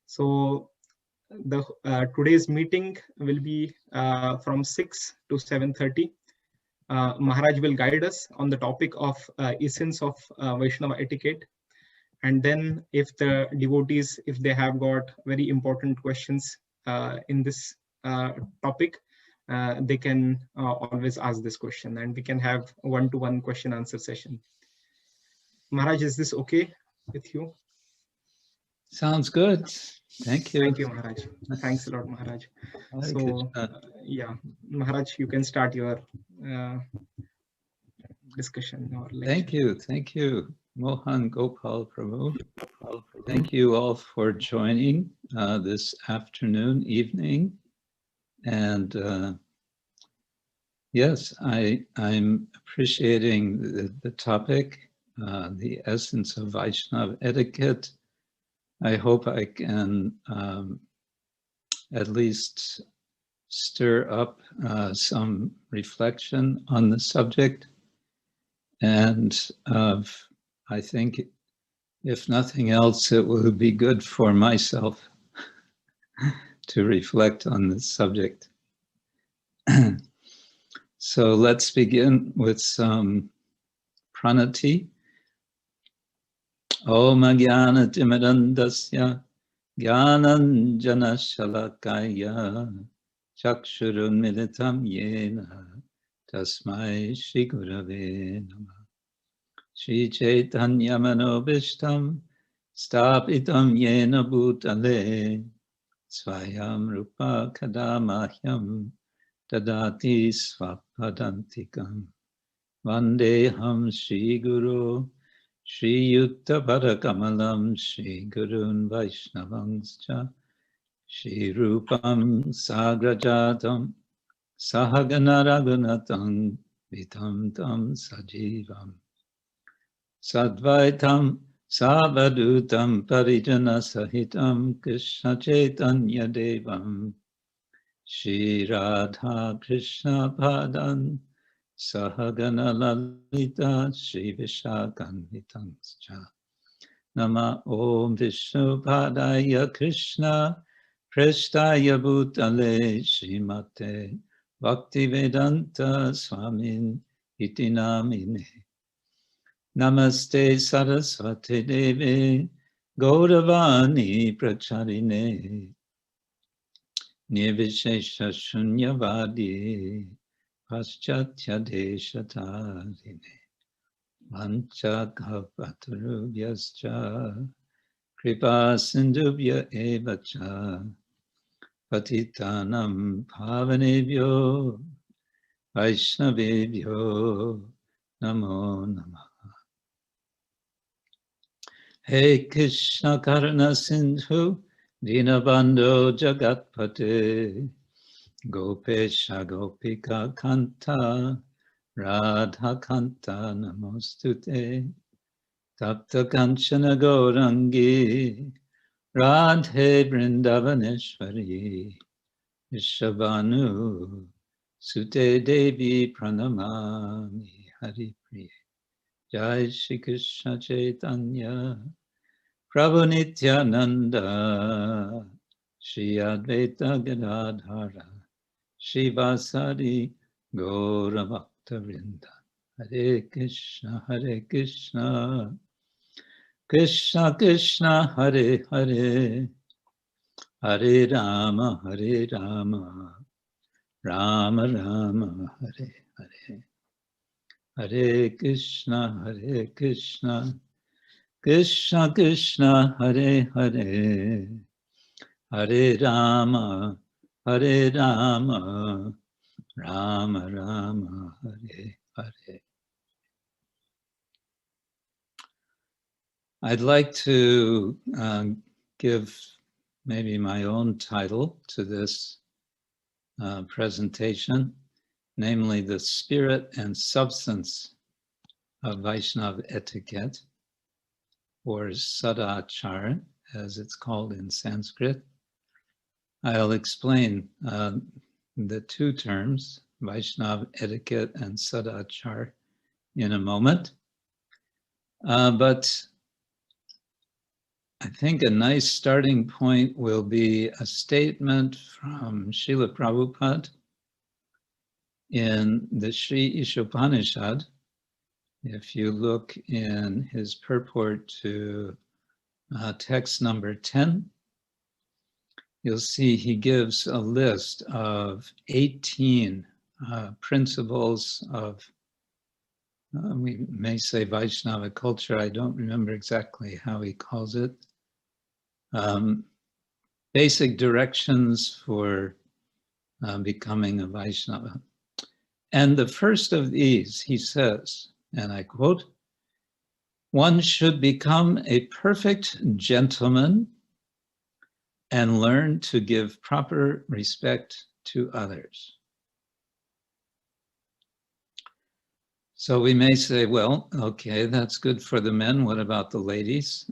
So the today's meeting will be from 6 to 7:30. Maharaj will guide us on the topic of essence of Vaishnava etiquette. And then if the devotees, if they have got very important questions in this topic, they can always ask this question, and we can have one-to-one question answer session. Maharaj, is this okay with you? Sounds good. Thank you. Thank you, Maharaj. Thanks a lot, Maharaj. So, yeah, Maharaj, you can start your discussion or lecture. Thank you, Mohan Gopal Prabhu. Thank you all for joining this afternoon, evening. And yes, I'm appreciating the topic, the essence of Vaishnava etiquette. I hope I can at least stir up some reflection on the subject. And I think, if nothing else, it will be good for myself to reflect on this subject. So let's begin with some pranati. Om Jnana Timirandasya Jnananjana Shalakaya Chakshurun Militam Yena Tasmai Shri Gurave Namah Shri Chaitanya Manobishtam Stapitam Yena Bhutale Swayam Rupa Kadamahyam Dadati Svapadantikam Vandeham Shri Guru Shri Yutta Parakamalam Shri Gurun Vaishnavangscha Shri Rupam Sagrajatam Sahagana Raghunatam Vitam Tam Sajivam Sadvaitam Savadutam Parijana Sahitam Krishna Chaitanya Devam Shri Radha Krishna Padan Sahagana Lalita Shri Vishakanitamscha Nama Om Vishnu Padaya Krishna Prestaya Bhutale Srimate Bhaktivedanta Swamin Iti Namine Namaste Saraswati Deve Gauravani Pracharine Nirvishesha Shunyavadi Paschatya Deshatarine Vancha Kalpatarubhyascha Kripa Sindhubhya Evacha Patitanam Pavanebhyo Vaishnavebhyo Namo Namah. Hey Krishna Karuna Sindhu Dinabandho Jagatpate Gopesha Gopika Kanta Radha Kanta Namostute Tapta Kanchana Gaurangi Radhe Vrindavaneshwari Vishabhanu Sute Devi Pranamami Hari Priya Jai Shri Krishna Chaitanya Prabhu Nityananda Shri Advaita Gadadhara Shri Vasari Gaura Bhakta Vrinda Hare Krishna Krishna Krishna Hare Hare Hare Rama Rama Rama Hare Hare Hare Krishna Krishna Krishna Hare Hare Hare Rama Rama Rama Hare Hare. I'd like to give maybe my own title to this presentation, namely the spirit and substance of Vaishnava etiquette, or Sadachara, as it's called in Sanskrit. I'll explain the two terms, Vaishnava etiquette and Sadachara, in a moment. But I think a nice starting point will be a statement from Srila Prabhupada in the Sri Ishopanishad. If you look in his purport to text number 10, you'll see he gives a list of 18 principles of, we may say Vaishnava culture, I don't remember exactly how he calls it. Basic directions for becoming a Vaishnava. And the first of these, he says, and I quote, "One should become a perfect gentleman and learn to give proper respect to others." So we may say, well, okay, that's good for the men. What about the ladies?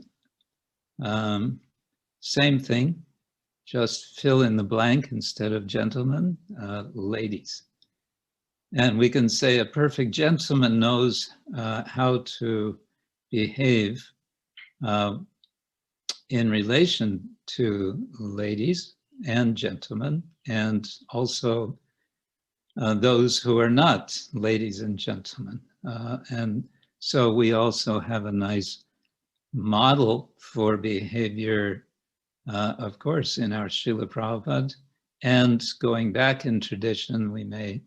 Same thing, just fill in the blank instead of gentlemen, ladies. And we can say a perfect gentleman knows how to behave in relation to ladies and gentlemen, and also those who are not ladies and gentlemen. And so we also have a nice model for behavior, of course, in our Srila Prabhupada. And going back in tradition, we may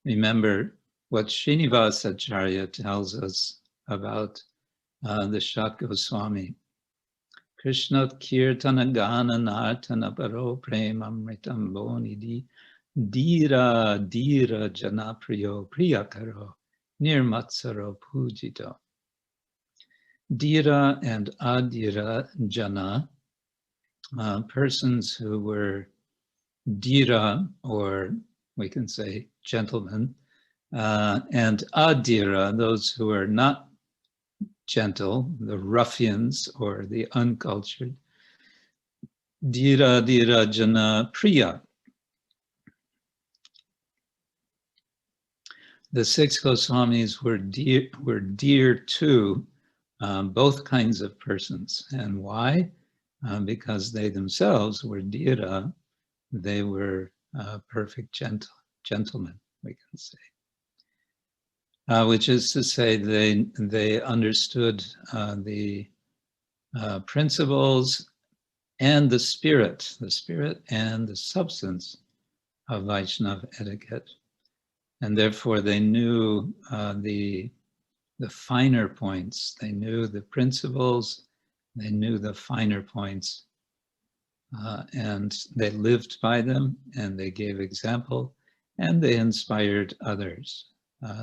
remember what Srinivasacharya tells us about the Shat Goswami. Krishna kirtana gana nartana paro premamritam bonidi dira dira janapriyo priyakaro nirmatsaro pujito. Dira and adira jana, persons who were dira, or we can say gentlemen, and adira, those who are not gentle, the ruffians or the uncultured. Dira dira jana priya. The six Goswamis were dear to both kinds of persons. And why? Because they themselves were dira, they were perfect gentlemen, we can say. Which is to say they understood the principles and the spirit and the substance of Vaishnava etiquette. And therefore they knew the finer points. They knew the principles, they knew the finer points, and they lived by them, and they gave example, and they inspired others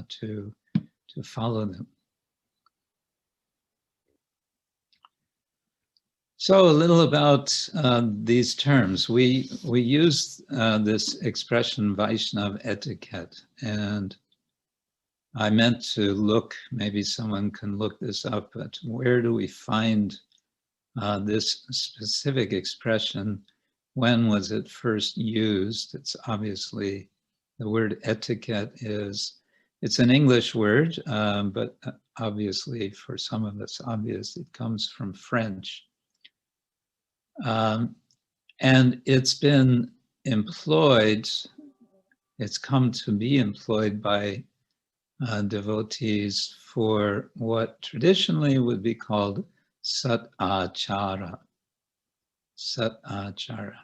to follow them. So a little about these terms. We use this expression Vaishnava etiquette, and I meant to look, maybe someone can look this up, but where do we find this specific expression? When was it first used? It's obviously, the word etiquette it's an English word, but obviously for some of us obvious, it comes from French. And it's been employed, it's come to be employed by devotees for what traditionally would be called sat achara. Sat achara.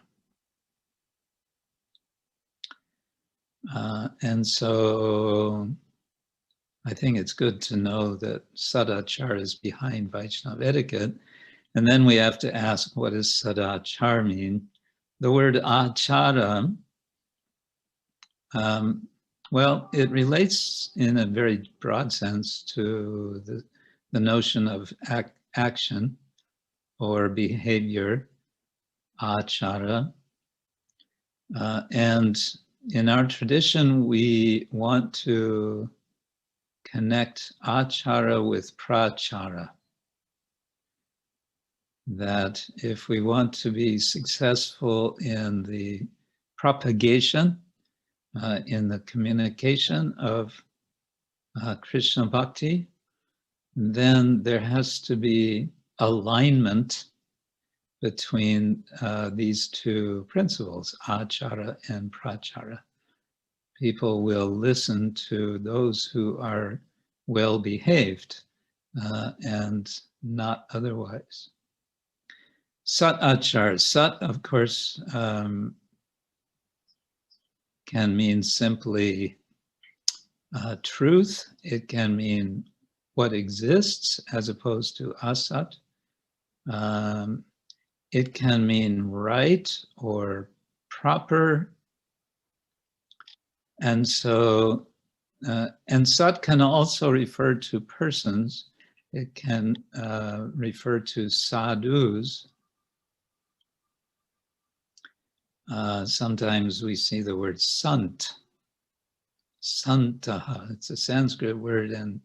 And so I think it's good to know that sat achara is behind Vaishnava etiquette. And then we have to ask, what does sadachar mean? The word achara, well, it relates in a very broad sense to the notion of action or behavior, achara. And in our tradition, we want to connect achara with prachara. That if we want to be successful in the propagation, in the communication of Krishna Bhakti, then there has to be alignment between these two principles, achara and prachara. People will listen to those who are well behaved and not otherwise. Sat achar. Sat, of course, can mean simply truth. It can mean what exists as opposed to asat. It can mean right or proper. And so, and sat can also refer to persons. It can refer to sadhus. Sometimes we see the word sant, santaha. It's a Sanskrit word, and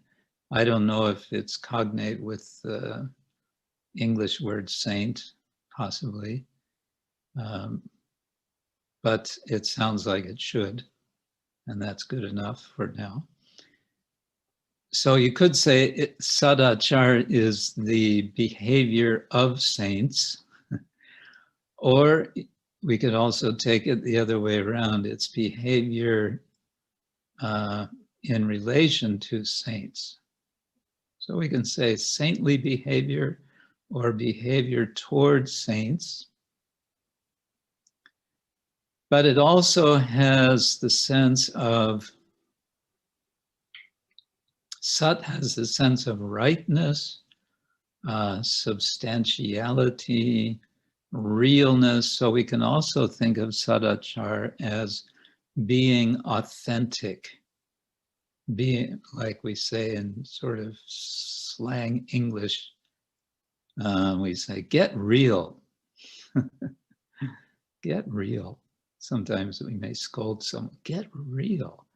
I don't know if it's cognate with the English word saint, possibly, but it sounds like it should, and that's good enough for now. So you could say sadachar is the behavior of saints, or we could also take it the other way around. It's behavior in relation to saints. So we can say saintly behavior or behavior towards saints. But it also has the sense of, sat has the sense of rightness, substantiality, realness. So we can also think of sadachar as being authentic, being, like we say in sort of slang English, we say, get real. Get real. Sometimes we may scold someone, get real.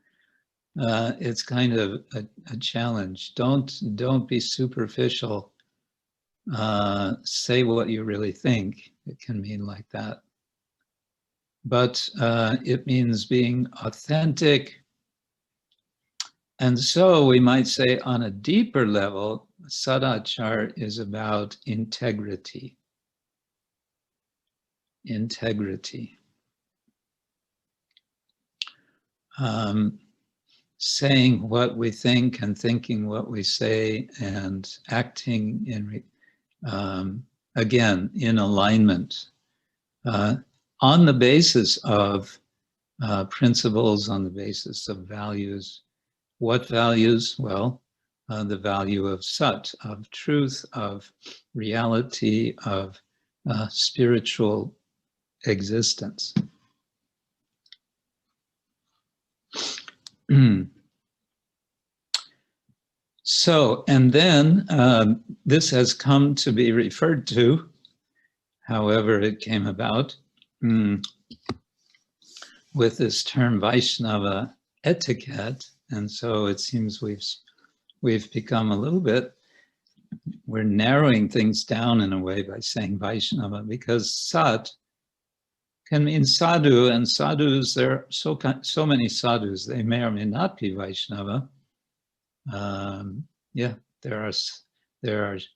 It's kind of a challenge. Don't be superficial. Say what you really think. It can mean like that. But it means being authentic. And so we might say on a deeper level, sadachar is about integrity. Integrity. Saying what we think and thinking what we say and acting in, again, in alignment on the basis of principles, on the basis of values. What values? Well, the value of sat, of truth, of reality, of spiritual existence. So, and then this has come to be referred to, however it came about, with this term Vaishnava etiquette. And so it seems we've become a little bit, we're narrowing things down in a way by saying Vaishnava, because sat can mean sadhu, and sadhus, there are so many sadhus, they may or may not be Vaishnava. Yeah, there are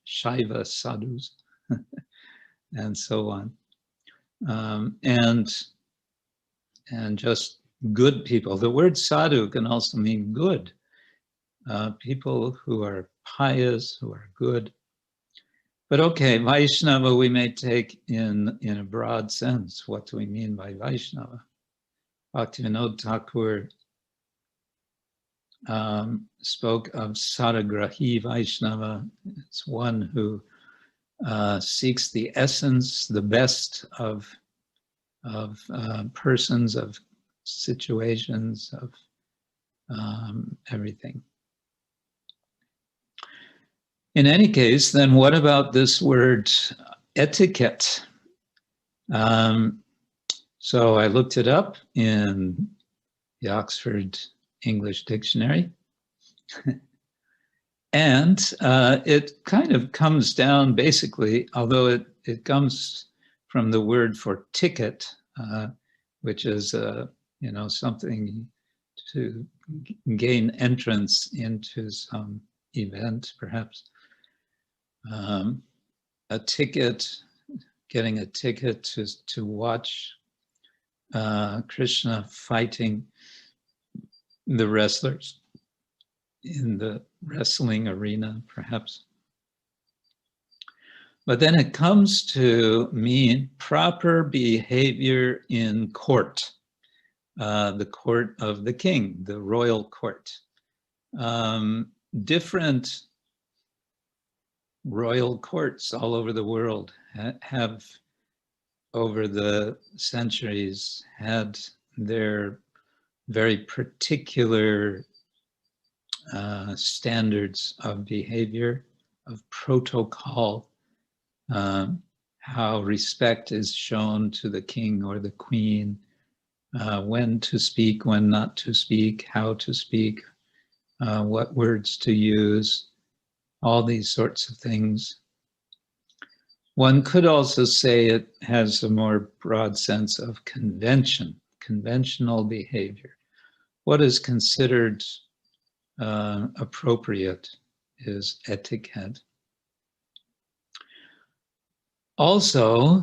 Shaiva sadhus and so on. And just good people. The word sadhu can also mean good. People who are pious, who are good. But okay, Vaishnava we may take in a broad sense. What do we mean by Vaishnava? Bhaktivinoda Thakur spoke of Saragrahi Vaishnava. It's one who seeks the essence, the best of persons, of situations, of everything. In any case, then what about this word etiquette? So I looked it up in the Oxford English Dictionary. And it kind of comes down basically, although it comes from the word for ticket, which is something to gain entrance into some event, perhaps. A ticket getting a ticket to watch Krishna fighting the wrestlers in the wrestling arena, perhaps. But then it comes to mean proper behavior in court, the court of the king, the royal court. Different royal courts all over the world have, over the centuries, had their very particular standards of behavior, of protocol, how respect is shown to the king or the queen, when to speak, when not to speak, how to speak, what words to use, all these sorts of things. One could also say it has a more broad sense of convention, conventional behavior. What is considered appropriate is etiquette. Also,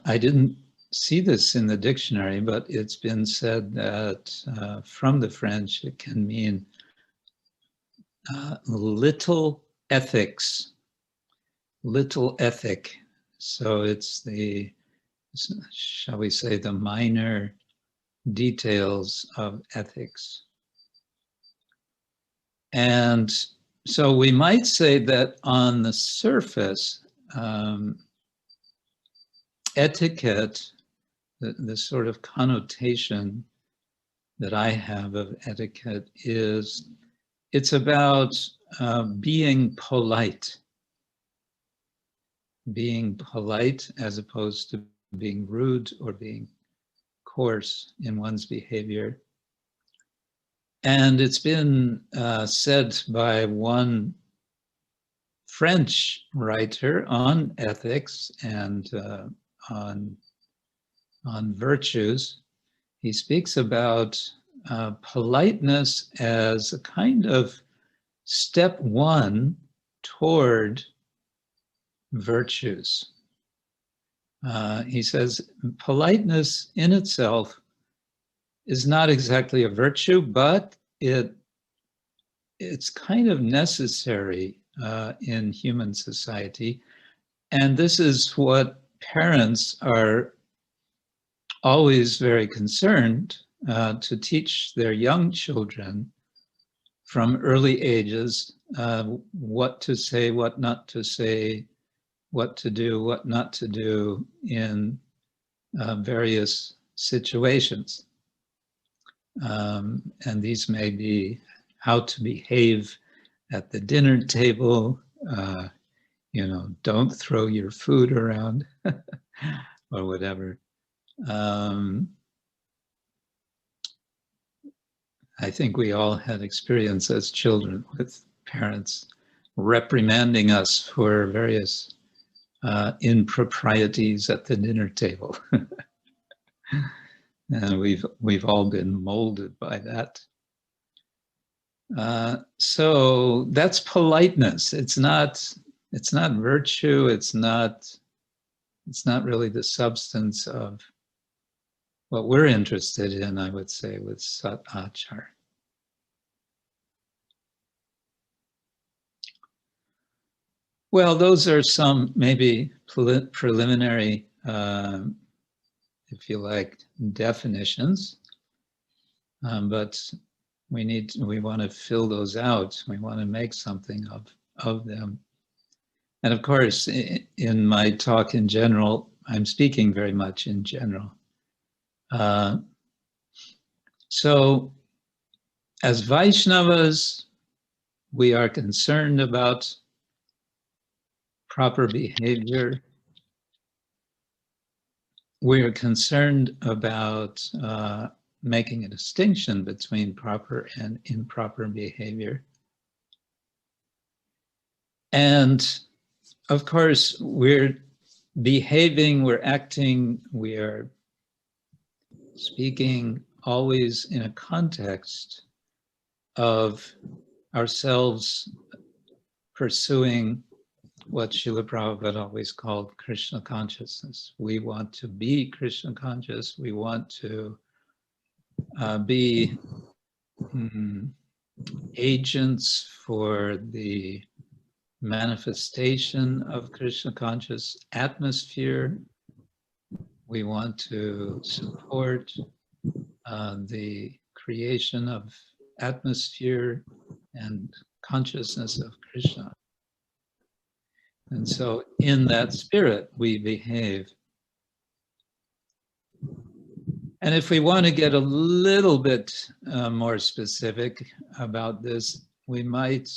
I didn't see this in the dictionary, but it's been said that from the French, it can mean little ethics, little ethic. So it's the, shall we say, the minor details of ethics. And so we might say that on the surface, etiquette, the sort of connotation that I have of etiquette is it's about being polite as opposed to being rude or being coarse in one's behavior. And it's been said by one French writer on ethics and on virtues. He speaks about politeness as a kind of step one toward virtues. He says politeness in itself is not exactly a virtue, but it's kind of necessary in human society. And this is what parents are always very concerned to teach their young children from early ages what to say, what not to say, what to do, what not to do in various situations. And these may be how to behave at the dinner table, don't throw your food around or whatever. I think we all had experience as children with parents reprimanding us for various improprieties at the dinner table. And we've all been molded by that. So that's politeness. It's not virtue. It's not really the substance of what we're interested in, I would say, with Sat Achar. Well, those are some maybe preliminary, if you like, definitions, but we want to fill those out. We want to make something of them. And of course, in my talk in general, I'm speaking very much in general. So as Vaishnavas, we are concerned about proper behavior. We are concerned about making a distinction between proper and improper behavior. And of course, we're behaving, we're acting, we are speaking always in a context of ourselves pursuing what Srila Prabhupada always called Krishna consciousness. We want to be Krishna conscious. We want to be agents for the manifestation of Krishna conscious atmosphere. We want to support the creation of atmosphere and consciousness of Krishna. And so in that spirit, we behave. And if we want to get a little bit more specific about this, we might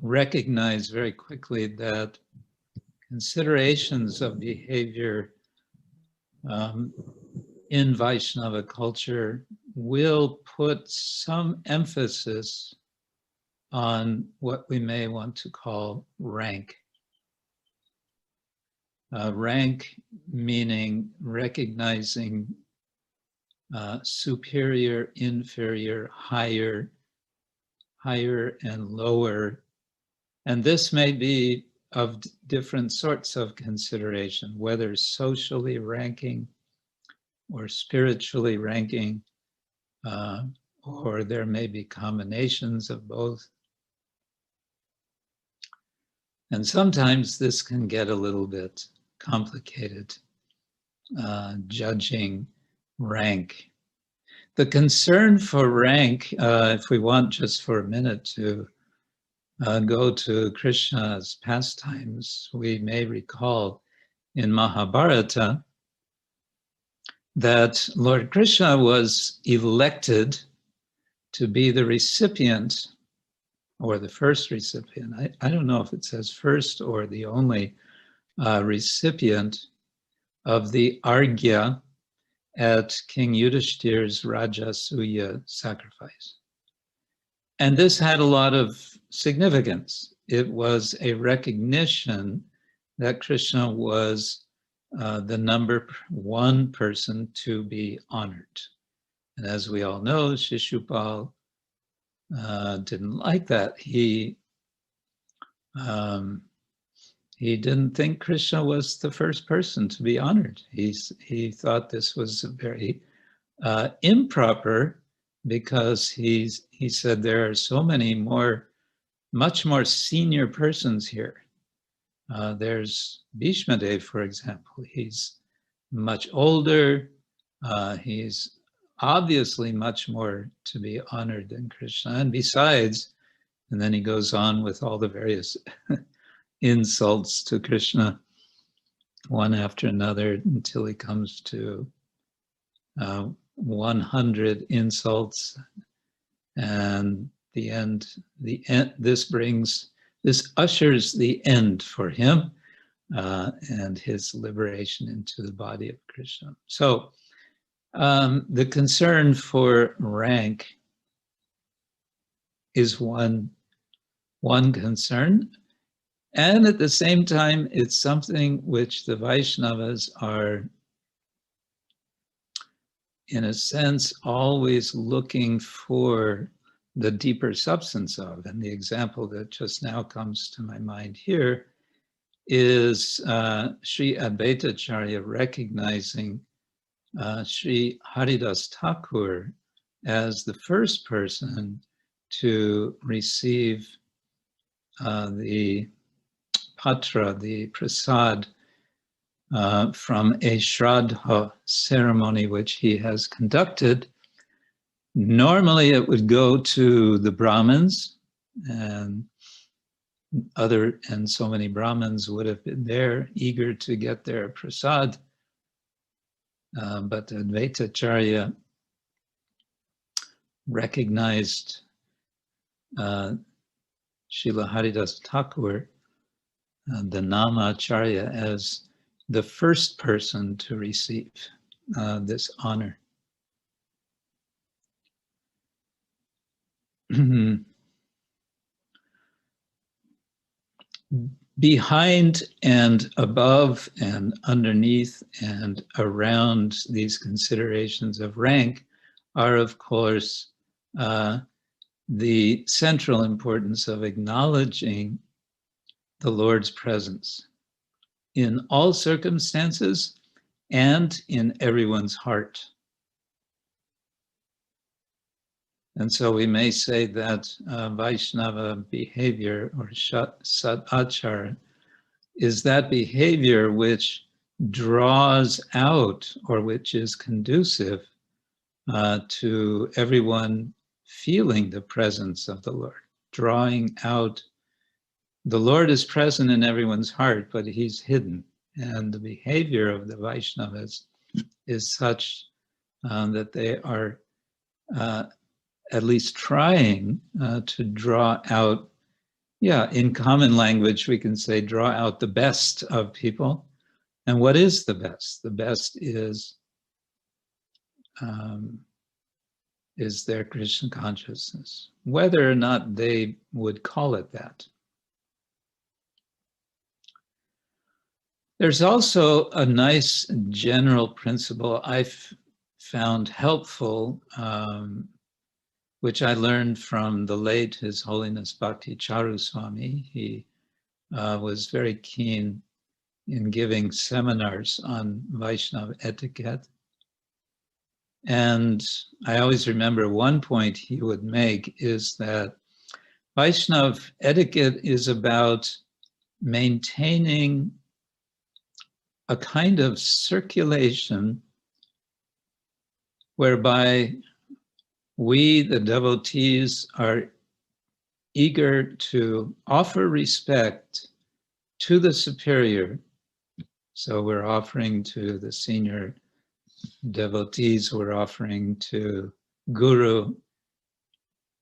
recognize very quickly that considerations of behavior in Vaishnava culture will put some emphasis on what we may want to call rank. Rank meaning recognizing superior, inferior, higher and lower. And this may be of different sorts of consideration, whether socially ranking or spiritually ranking, or there may be combinations of both. And sometimes this can get a little bit complicated, judging rank. The concern for rank, if we want just for a minute to go to Krishna's pastimes, we may recall in Mahabharata that Lord Krishna was elected to be the recipient, or the first recipient. I don't know if it says first or the only recipient of the Argya at King Yudhishthir's Rajasuya sacrifice. And this had a lot of significance. It was a recognition that Krishna was the number one person to be honored. And as we all know, Shishupal didn't like that. He didn't think Krishna was the first person to be honored. He thought this was very improper, because he said there are so many much more senior persons here. There's Bhishma Dev, for example. He's much older. He's obviously much more to be honored than Krishna. And besides, and then he goes on with all the various insults to Krishna, one after another, until he comes to 100 insults. And this ushers the end for him and his liberation into the body of Krishna. So the concern for rank is one concern. And at the same time, it's something which the Vaishnavas are, in a sense, always looking for the deeper substance of. And the example that just now comes to my mind here is Sri Advaita Acharya recognizing Sri Haridas Thakur as the first person to receive the patra, the prasad, from a Shraddha ceremony which he has conducted. Normally it would go to the Brahmins, and so many Brahmins would have been there, eager to get their prasad. But Advaita Acharya recognized Srila Haridas Thakur, the Nama Acharya, as the first person to receive this honor. Behind and above and underneath and around these considerations of rank are, of course, the central importance of acknowledging the Lord's presence in all circumstances and in everyone's heart. And so we may say that Vaishnava behavior or sadachara is that behavior which draws out or which is conducive to everyone feeling the presence of the Lord, drawing out. The Lord is present in everyone's heart, but he's hidden. And the behavior of the Vaishnavas is such that they are at least trying to draw out, in common language, we can say draw out the best of people. And what is the best? The best is their Krishna consciousness, whether or not they would call it that. There's also a nice general principle I've found helpful, which I learned from the late His Holiness Bhakti Charu Swami. He was very keen in giving seminars on Vaishnava etiquette. And I always remember one point he would make is that Vaishnava etiquette is about maintaining a kind of circulation whereby we, the devotees, are eager to offer respect to the superior. So we're offering to the senior devotees, we're offering to Guru,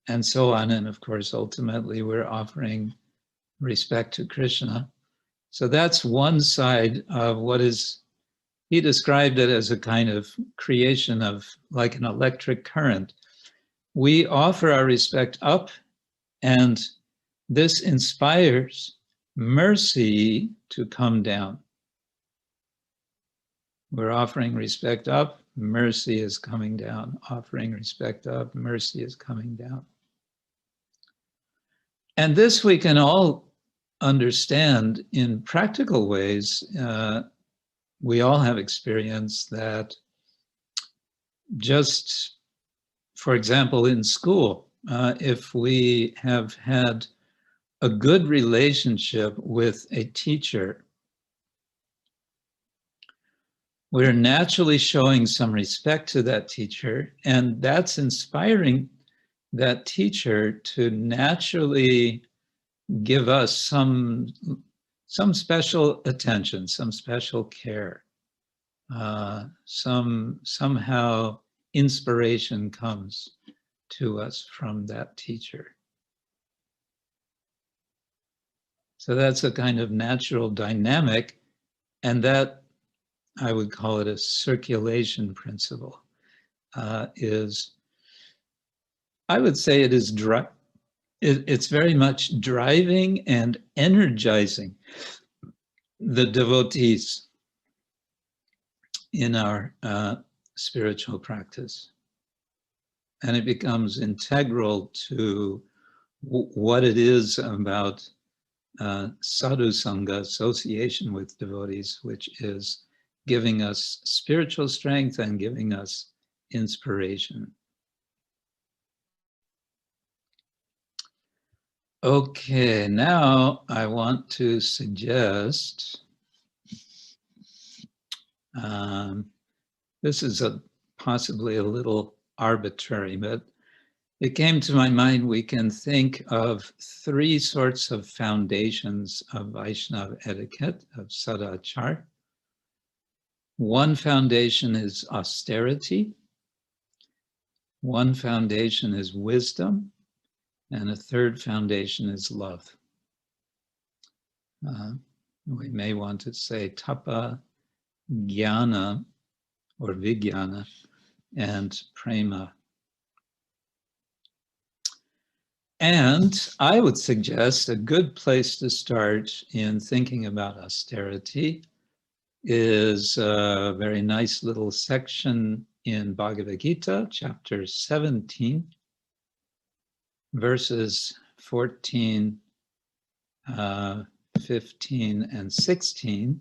and so on. And of course, ultimately, we're offering respect to Krishna. So that's one side of what is, he described it as a kind of creation of like an electric current. We offer our respect up, and this inspires mercy to come down. We're offering respect up, mercy is coming down. Offering respect up, mercy is coming down. And this we can all understand in practical ways. We all have experience that just, for example, in school, if we have had a good relationship with a teacher, we're naturally showing some respect to that teacher, and that's inspiring that teacher to naturally give us some special attention, some special care. Somehow inspiration comes to us from that teacher. So that's a kind of natural dynamic, and that, I would call it a circulation principle, I would say it is it's very much driving and energizing the devotees in our spiritual practice. And it becomes integral to what it is about sadhu sangha, association with devotees, which is giving us spiritual strength and giving us inspiration. Okay, now I want to suggest, this is possibly a little arbitrary, but it came to my mind we can think of three sorts of foundations of Vaishnava etiquette, of sadachar. One foundation is austerity, one foundation is wisdom, and a third foundation is love. We may want to say tapa, jnana, or vijnana, and prema. And I would suggest a good place to start in thinking about austerity is a very nice little section in Bhagavad Gita, chapter 17, verses 14 15 and 16,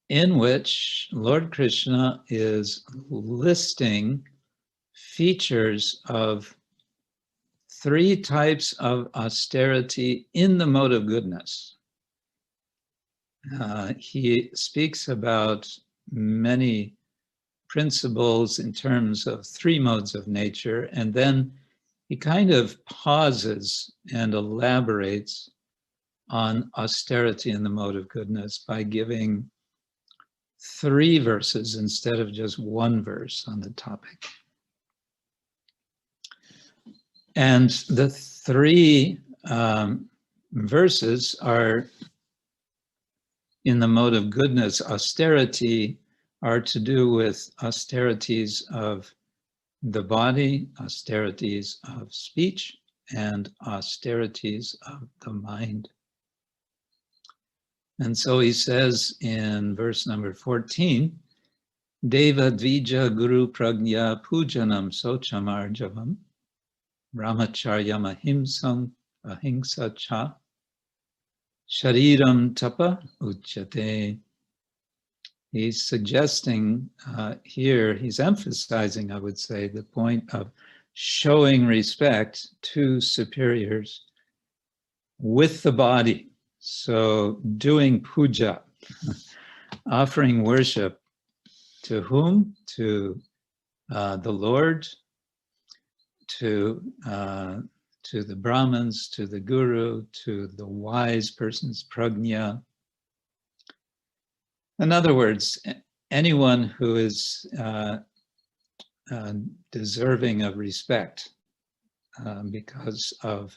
in which Lord Krishna is listing features of 3 types of austerity in the mode of goodness. He speaks about many principles in terms of 3 modes of nature, and then he kind of pauses and elaborates on austerity in the mode of goodness by giving 3 verses instead of just 1 verse on the topic. And the 3 verses are in the mode of goodness. Austerity are to do with austerities of the body, austerities of speech, and austerities of the mind. And so he says in verse number 14, Deva Dvija Guru Pragya Pujanam Socham Arjavam Brahmacharyam Ahimsa Cha Shariram Tapa Uchyate. He's suggesting here, he's emphasizing, I would say, the point of showing respect to superiors with the body. So doing puja, offering worship to whom? To the Lord, to the Brahmins, to the Guru, to the wise person's prajna. In other words, anyone who is deserving of respect because of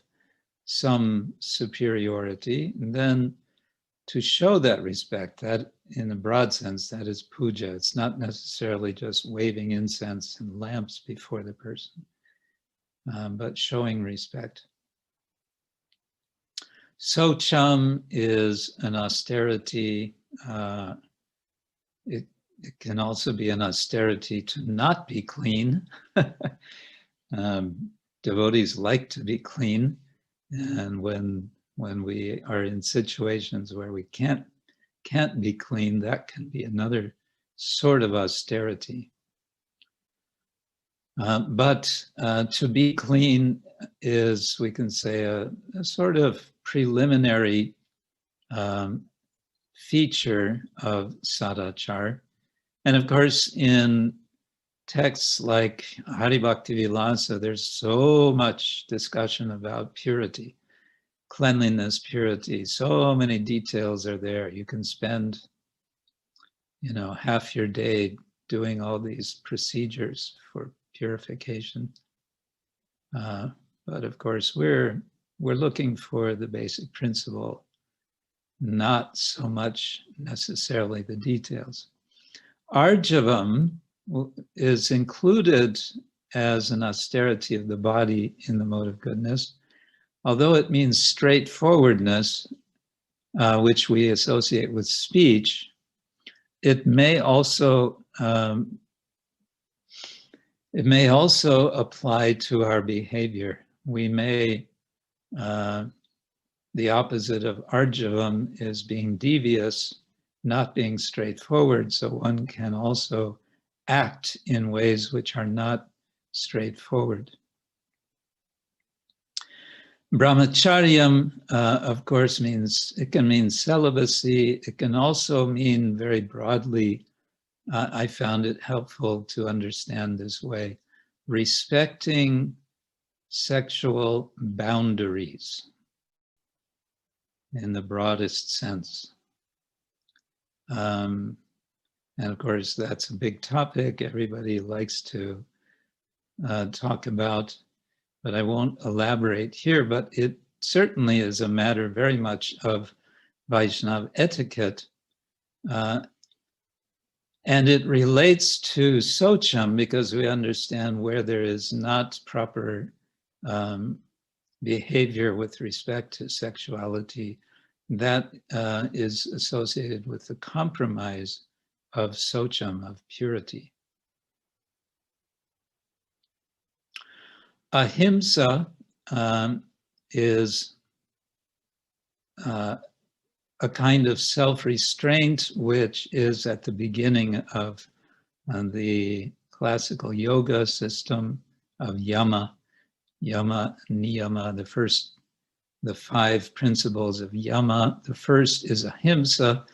some superiority, and then to show that respect, that in a broad sense, that is puja. It's not necessarily just waving incense and lamps before the person, but showing respect. Socham is an austerity. It can also be an austerity to not be clean. Devotees like to be clean, and when we are in situations where we can't be clean, that can be another sort of austerity. But to be clean is, we can say, a sort of preliminary feature of sadachar. And of course, in texts like Hari Bhakti Vilasa, there's so much discussion about purity, cleanliness, purity. So many details are there. You can spend, half your day doing all these procedures for purification. But of course, we're looking for the basic principle, not so much necessarily the details. Arjavam is included as an austerity of the body in the mode of goodness, although it means straightforwardness, which we associate with speech. It may also apply to our behavior. We may, the opposite of arjavam is being devious, not being straightforward, so one can also act in ways which are not straightforward. Brahmacharyam, of course, it can mean celibacy. It can also mean, very broadly, I found it helpful to understand this way, respecting sexual boundaries in the broadest sense. And of course, that's a big topic everybody likes to talk about, but I won't elaborate here, but it certainly is a matter very much of Vaishnava etiquette. And it relates to socham because we understand where there is not proper behavior with respect to sexuality, that is associated with the compromise of socham, of purity. Ahimsa is a kind of self-restraint, which is at the beginning of the classical yoga system of yama, niyama, the 5 principles of yama. The first is ahimsa,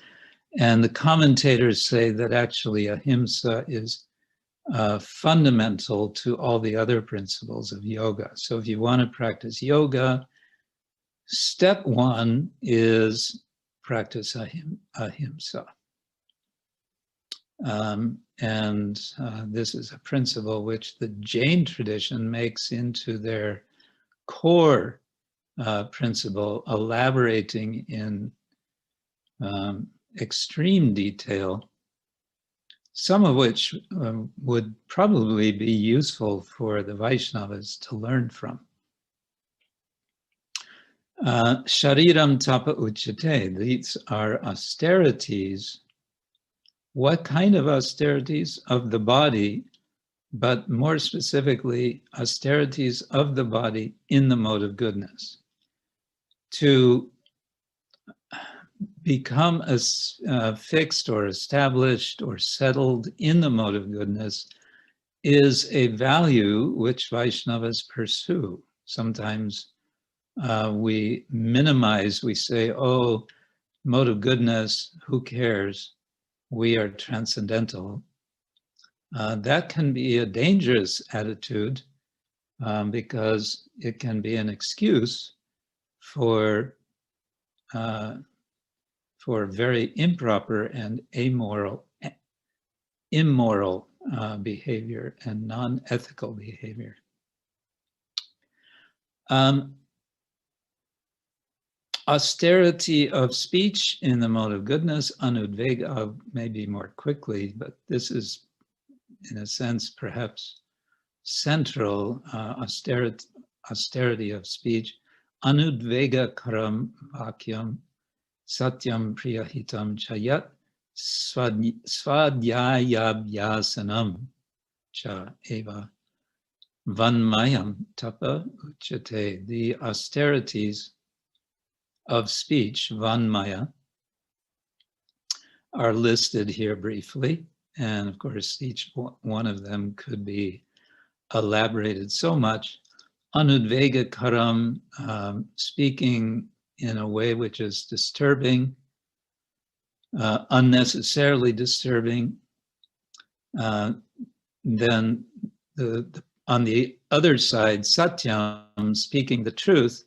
and the commentators say that actually ahimsa is fundamental to all the other principles of yoga. So if you want to practice yoga, step 1 is practice ahimsa. This is a principle which the Jain tradition makes into their core principle, elaborating in extreme detail, some of which would probably be useful for the Vaishnavas to learn from. Shariram tapa uchate, these are austerities. What kind of austerities? Of the body, but more specifically, austerities of the body in the mode of goodness. To become fixed or established or settled in the mode of goodness is a value which Vaishnavas pursue. Sometimes we minimize, we say, oh, mode of goodness, who cares? We are transcendental. That can be a dangerous attitude because it can be an excuse for very improper and immoral behavior and non-ethical behavior. Austerity of speech in the mode of goodness, anudvega, maybe more quickly, but this is, in a sense, perhaps central, austerity of speech. Anudvega karam vakyam satyam priyahitam chayat svadhyayabhyasanam cha eva vanmayam tapa uchate. The austerities of speech, vanmaya, are listed here briefly. And of course, each one of them could be elaborated so much. Anudvega karam, speaking in a way which is disturbing, unnecessarily disturbing. Then on the other side, satyam, speaking the truth.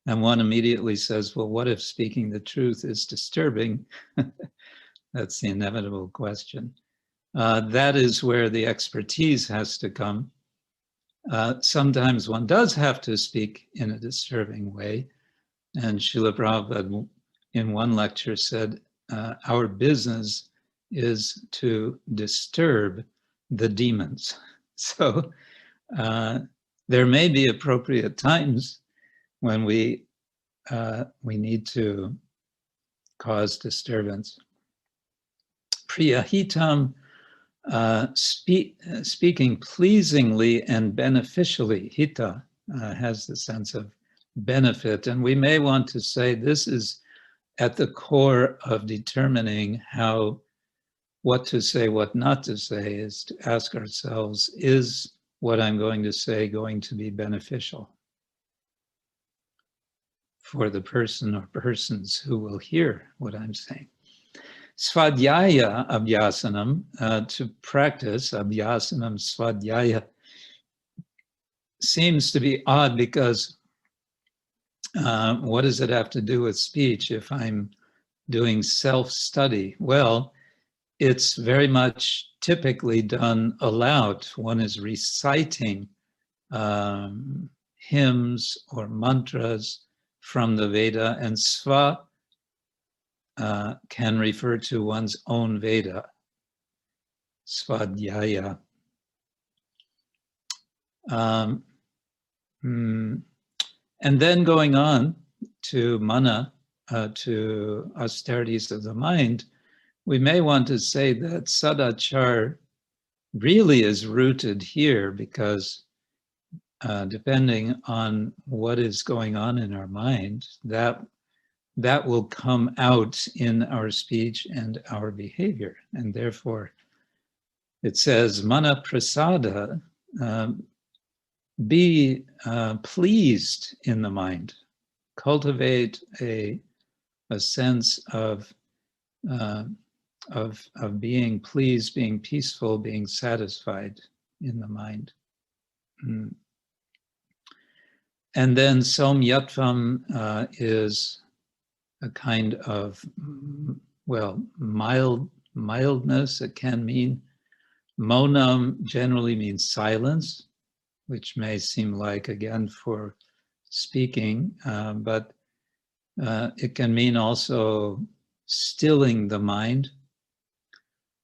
And one immediately says, well, what if speaking the truth is disturbing? That's the inevitable question. That is where the expertise has to come. Sometimes one does have to speak in a disturbing way. And Srila Prabhupada in one lecture said, our business is to disturb the demons. So there may be appropriate times when we need to cause disturbance. Priyahitam, speaking pleasingly and beneficially. Hita has the sense of benefit, and we may want to say this is at the core of determining what to say, what not to say, is to ask ourselves, is what I'm going to say going to be beneficial for the person or persons who will hear what I'm saying? Svadhyaya abhyasanam, to practice abhyasanam, svadhyaya, seems to be odd because what does it have to do with speech if I'm doing self-study? Well, it's very much typically done aloud. One is reciting hymns or mantras from the Veda, and sva can refer to one's own Veda, svadhyaya. And then going on to mana, to austerities of the mind, we may want to say that sadachar really is rooted here because depending on what is going on in our mind, that that will come out in our speech and our behavior. And therefore, it says, mana prasada, be pleased in the mind. Cultivate a sense of being pleased, being peaceful, being satisfied in the mind. And then somyatvam is a kind of, well, mildness. It can mean, monam generally means silence, which may seem like, again, for speaking, but it can mean also stilling the mind.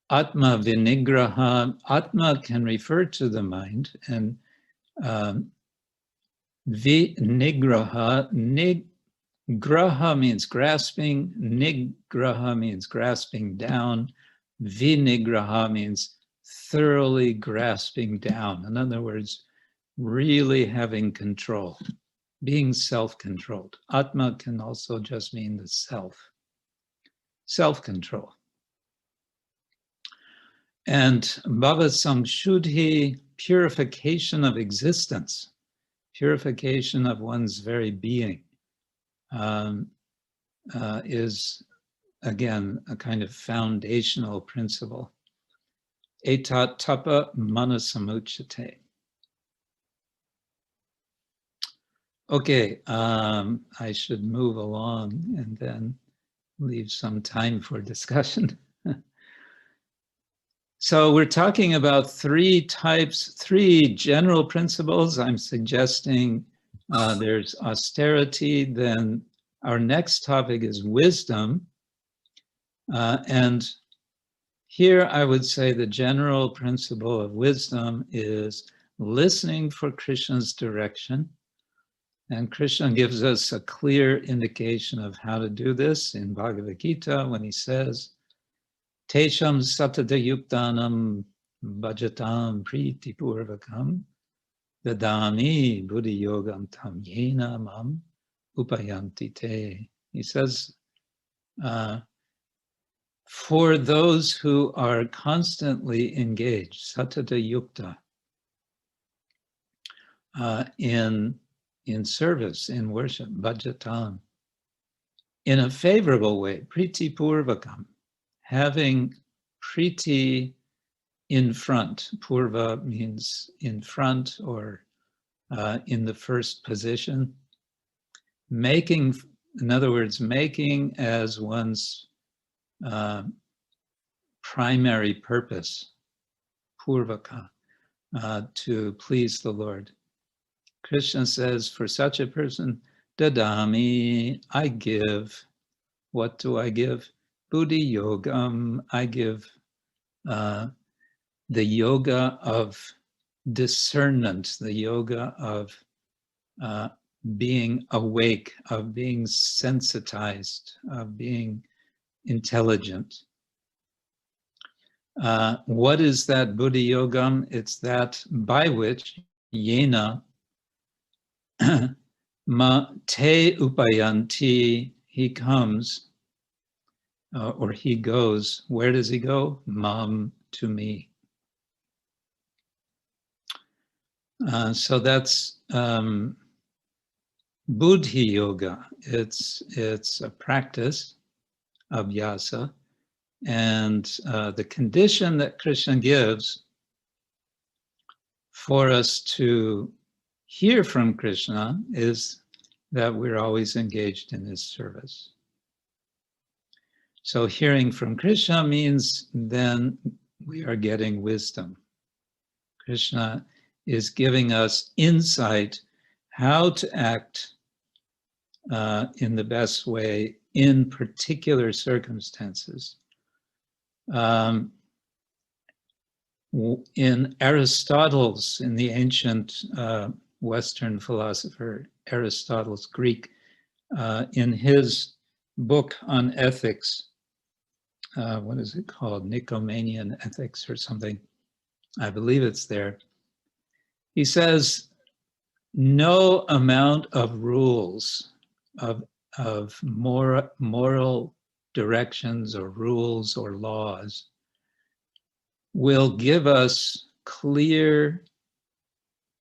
Atma vinigraha, Atma can refer to the mind, and vinigraha, graha means grasping, nigraha means grasping down, vinigraha means thoroughly grasping down. In other words, really having control, being self-controlled. Atma can also just mean the self-control. And bhava samshuddhi, purification of existence, purification of one's very being, is, again, a kind of foundational principle. Etat tapa manasamucchate. Okay, I should move along and then leave some time for discussion. So we're talking about three general principles. I'm suggesting there's austerity, then our next topic is wisdom. And here I would say the general principle of wisdom is listening for Krishna's direction. And Krishna gives us a clear indication of how to do this in Bhagavad Gita when he says, Tesham satata yuktanam bhajatam priti purvakam dadami buddhi yogam tam yena mam upayanti te. He says, for those who are constantly engaged, satata yukta, in service, in worship, bhajatam, in a favorable way, priti purvakam, having priti in front. Purva means in front or in the first position. Making, in other words, making as one's primary purpose, purvaka, to please the Lord. Krishna says, for such a person, dadami, I give. What do I give? Buddhi yogam, I give the yoga of discernment, the yoga of being awake, of being sensitized, of being intelligent. What is that buddhi yogam? It's that by which yena ma te upayanti, he comes, or he goes. Where does he go? Mam, to me. So that's buddhi yoga. It's a practice, abhyasa, and the condition that Krishna gives for us to hear from Krishna is that we're always engaged in his service. So hearing from Krishna means then we are getting wisdom. Krishna is giving us insight how to act in the best way in particular circumstances. In Aristotle's, in the ancient Western philosopher Aristotle's Greek, in his book on ethics, what is it called? Nicomachean Ethics or something. I believe it's there. He says, no amount of rules, of of moral directions or rules or laws will give us clear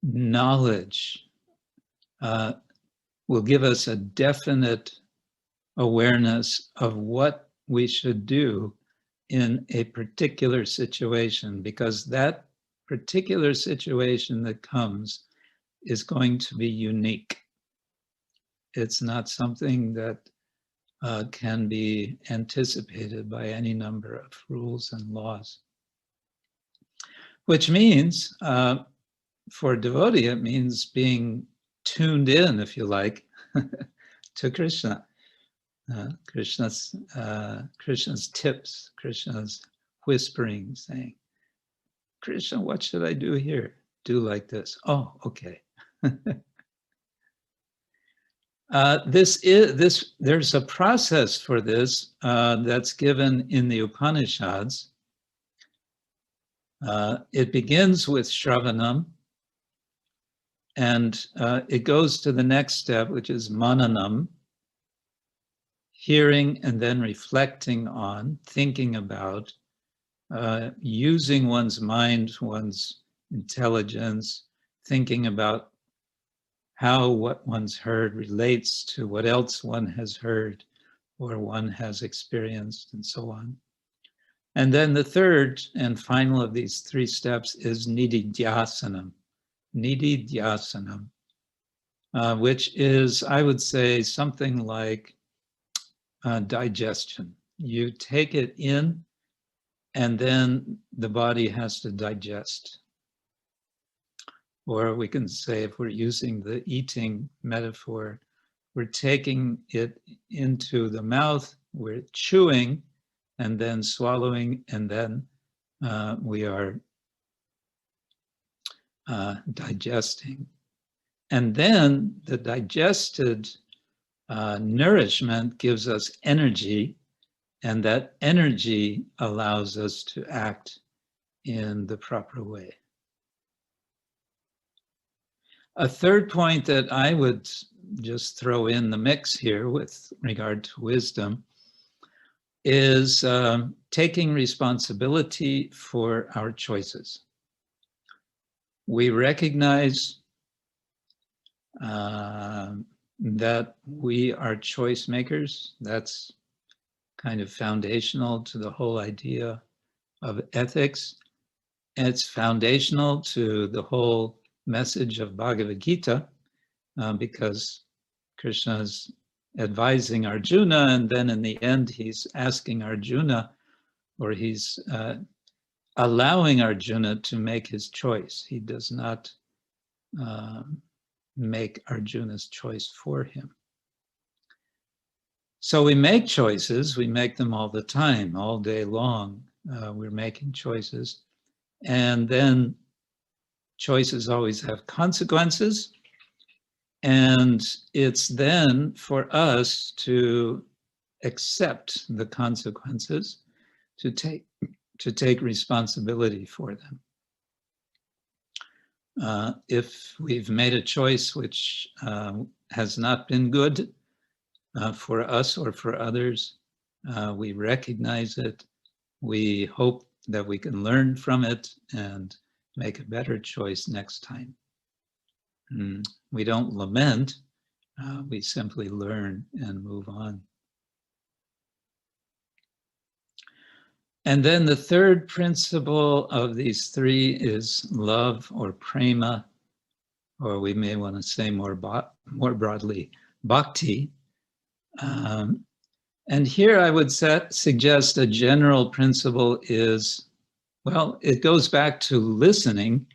knowledge, will give us a definite awareness of what we should do in a particular situation, because that particular situation that comes is going to be unique. It's not something that can be anticipated by any number of rules and laws. Which means, for a devotee, it means being tuned in, if you like, to Krishna. Krishna's tips, Krishna's whispering, saying, Krishna, what should I do here? Do like this. Oh, okay. There's a process for this that's given in the Upanishads. It begins with Shravanam, and it goes to the next step, which is Mananam, hearing and then reflecting on, thinking about, using one's mind, one's intelligence, thinking about how what one's heard relates to what else one has heard or one has experienced, and so on. And then the third and final of these three steps is nididhyasanam, which is, I would say, something like digestion. You take it in, and then the body has to digest. Or we can say, if we're using the eating metaphor, we're taking it into the mouth, we're chewing, and then swallowing, and then we are digesting. And then the digested nourishment gives us energy, and that energy allows us to act in the proper way. A third point that I would just throw in the mix here with regard to wisdom is taking responsibility for our choices. We recognize that we are choice makers. That's kind of foundational to the whole idea of ethics. And it's foundational to the whole message of Bhagavad Gita, because Krishna is advising Arjuna, and then in the end he's asking Arjuna, or he's allowing Arjuna to make his choice. He does not make Arjuna's choice for him. So we make choices, we make them all the time, all day long. We're making choices, and then choices always have consequences, and it's then for us to accept the consequences, to take responsibility for them. If we've made a choice which has not been good for us or for others, we recognize it, we hope that we can learn from it and make a better choice next time. We don't lament, we simply learn and move on. And then the third principle of these three is love, or prema, or we may want to say more broadly, bhakti. And here I would suggest a general principle is, well, it goes back to listening,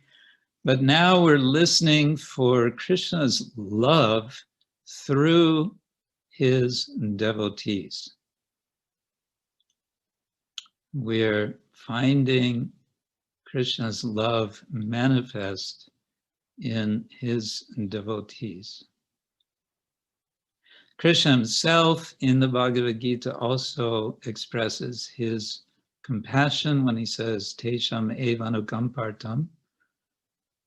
but now we're listening for Krishna's love through his devotees. We're finding Krishna's love manifest in his devotees. Krishna himself in the Bhagavad Gita also expresses his compassion when he says, Tesham evanukampartam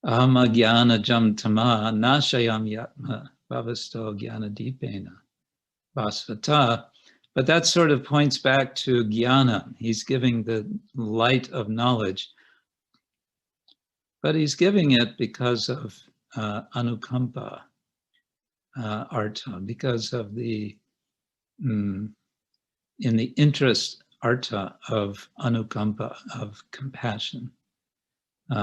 aham ajnana jam tama nashayam yatma bhavasto jnana dipena Bhasvata. But that sort of points back to jnana. He's giving the light of knowledge, but he's giving it because of anukampa artha, because of the in the interest artha of anukampa, of compassion,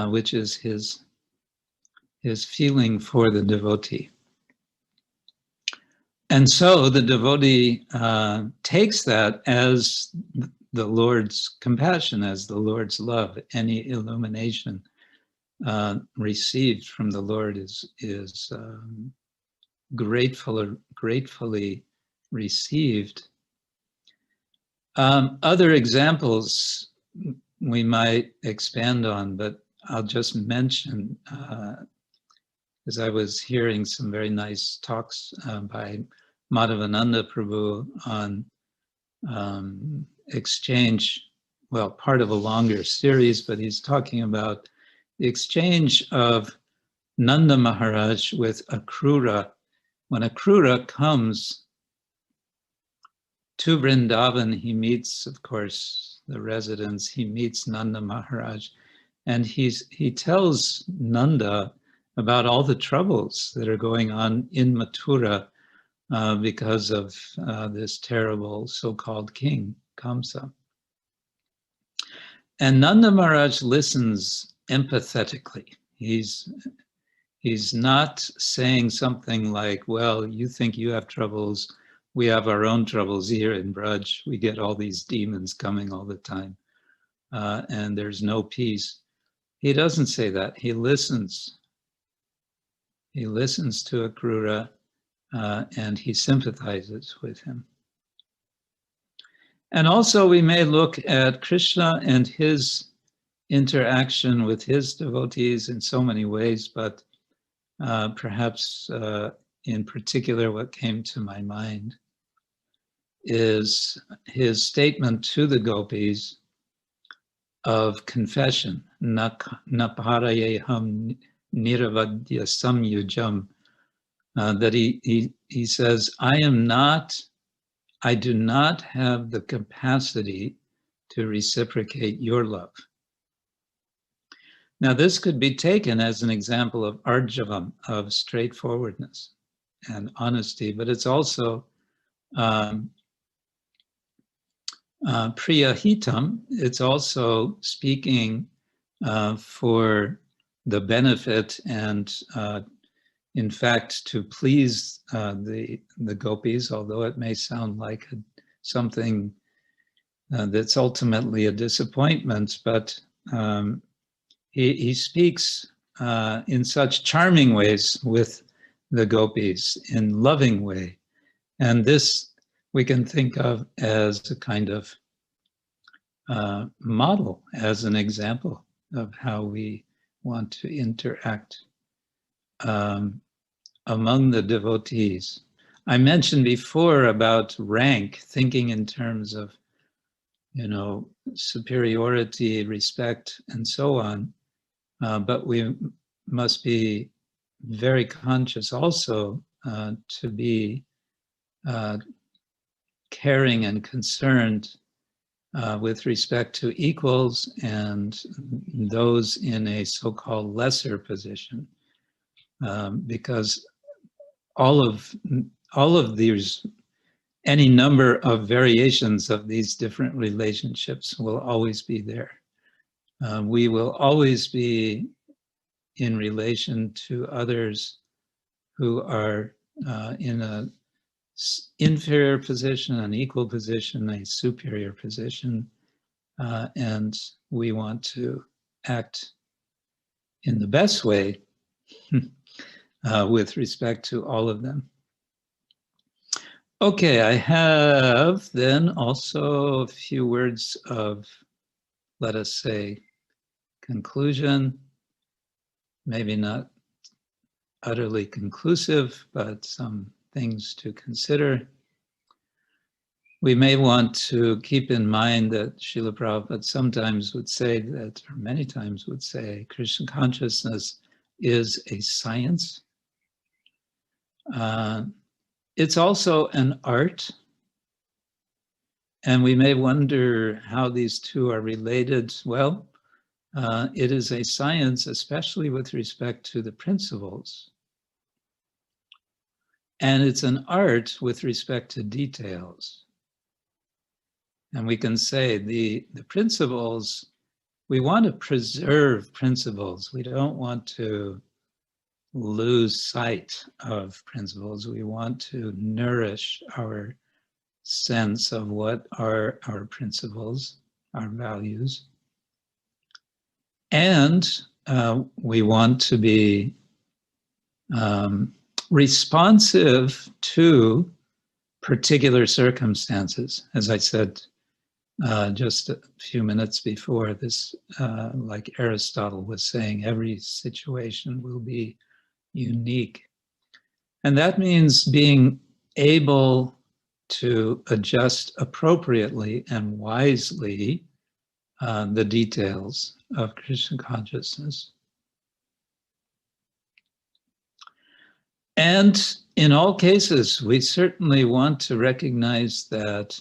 which is his feeling for the devotee. And so the devotee takes that as the Lord's compassion, as the Lord's love. Any illumination received from the Lord is gratefully received. Other examples we might expand on, but I'll just mention, as I was hearing some very nice talks by Madhavananda Prabhu on exchange, well, part of a longer series, but he's talking about the exchange of Nanda Maharaj with Akrura. When Akrura comes to Vrindavan, he meets, of course, the residents, he meets Nanda Maharaj, and he tells Nanda about all the troubles that are going on in Mathura because of this terrible so-called king, Kamsa. And Nanda Maharaj listens empathetically. He's not saying something like, well, you think you have troubles, we have our own troubles here in Braj. We get all these demons coming all the time, and there's no peace. He doesn't say that. He listens. He listens to Akrura, and he sympathizes with him. And also we may look at Krishna and his interaction with his devotees in so many ways, but perhaps in particular what came to my mind is his statement to the gopis of confession, naparayeham niravadya samyujam, that he says, I do not have the capacity to reciprocate your love. Now, this could be taken as an example of arjavam, of straightforwardness and honesty, but it's also priyahitam. It's also speaking for the benefit and, in fact, to please the gopis, although it may sound like something that's ultimately a disappointment, but he speaks in such charming ways with the gopis, in loving way. And this we can think of as a kind of model, as an example of how we want to interact among the devotees. I mentioned before about rank, thinking in terms of, superiority, respect, and so on. But we must be very conscious also to be caring and concerned with respect to equals and those in a so-called lesser position, because all of these, any number of variations of these different relationships will always be there. We will always be in relation to others who are in an inferior position, an equal position, a superior position, and we want to act in the best way with respect to all of them. Okay, I have then also a few words of, let us say, conclusion, maybe not utterly conclusive, but some things to consider. We may want to keep in mind that Srila Prabhupada sometimes would say that, or many times would say, Krishna consciousness is a science. It's also an art, and we may wonder how these two are related. Well, it is a science, especially with respect to the principles. And it's an art with respect to details. And we can say the principles, we want to preserve principles. We don't want to lose sight of principles. We want to nourish our sense of what are our principles, our values. And we want to be responsive to particular circumstances. As I said just a few minutes before this, like Aristotle was saying, every situation will be unique. And that means being able to adjust appropriately and wisely the details of Krishna consciousness. And in all cases, we certainly want to recognize that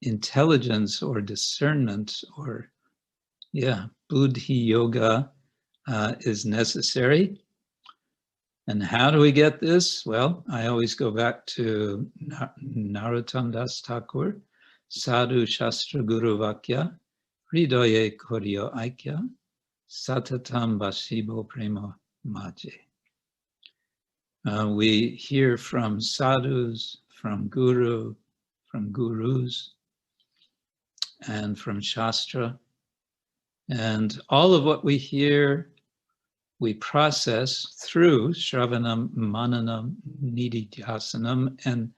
intelligence or discernment or, buddhi yoga is necessary. And how do we get this? Well, I always go back to Narottam Das Thakur, Sadhu Shastra Guru Vakya, Hridaye Koryo Aikya, Satatam Vasibo Prema Maje. We hear from sadhus, from gurus, and from Shastra. And all of what we hear, we process through Shravanam, Mananam, Nididhyasanam. And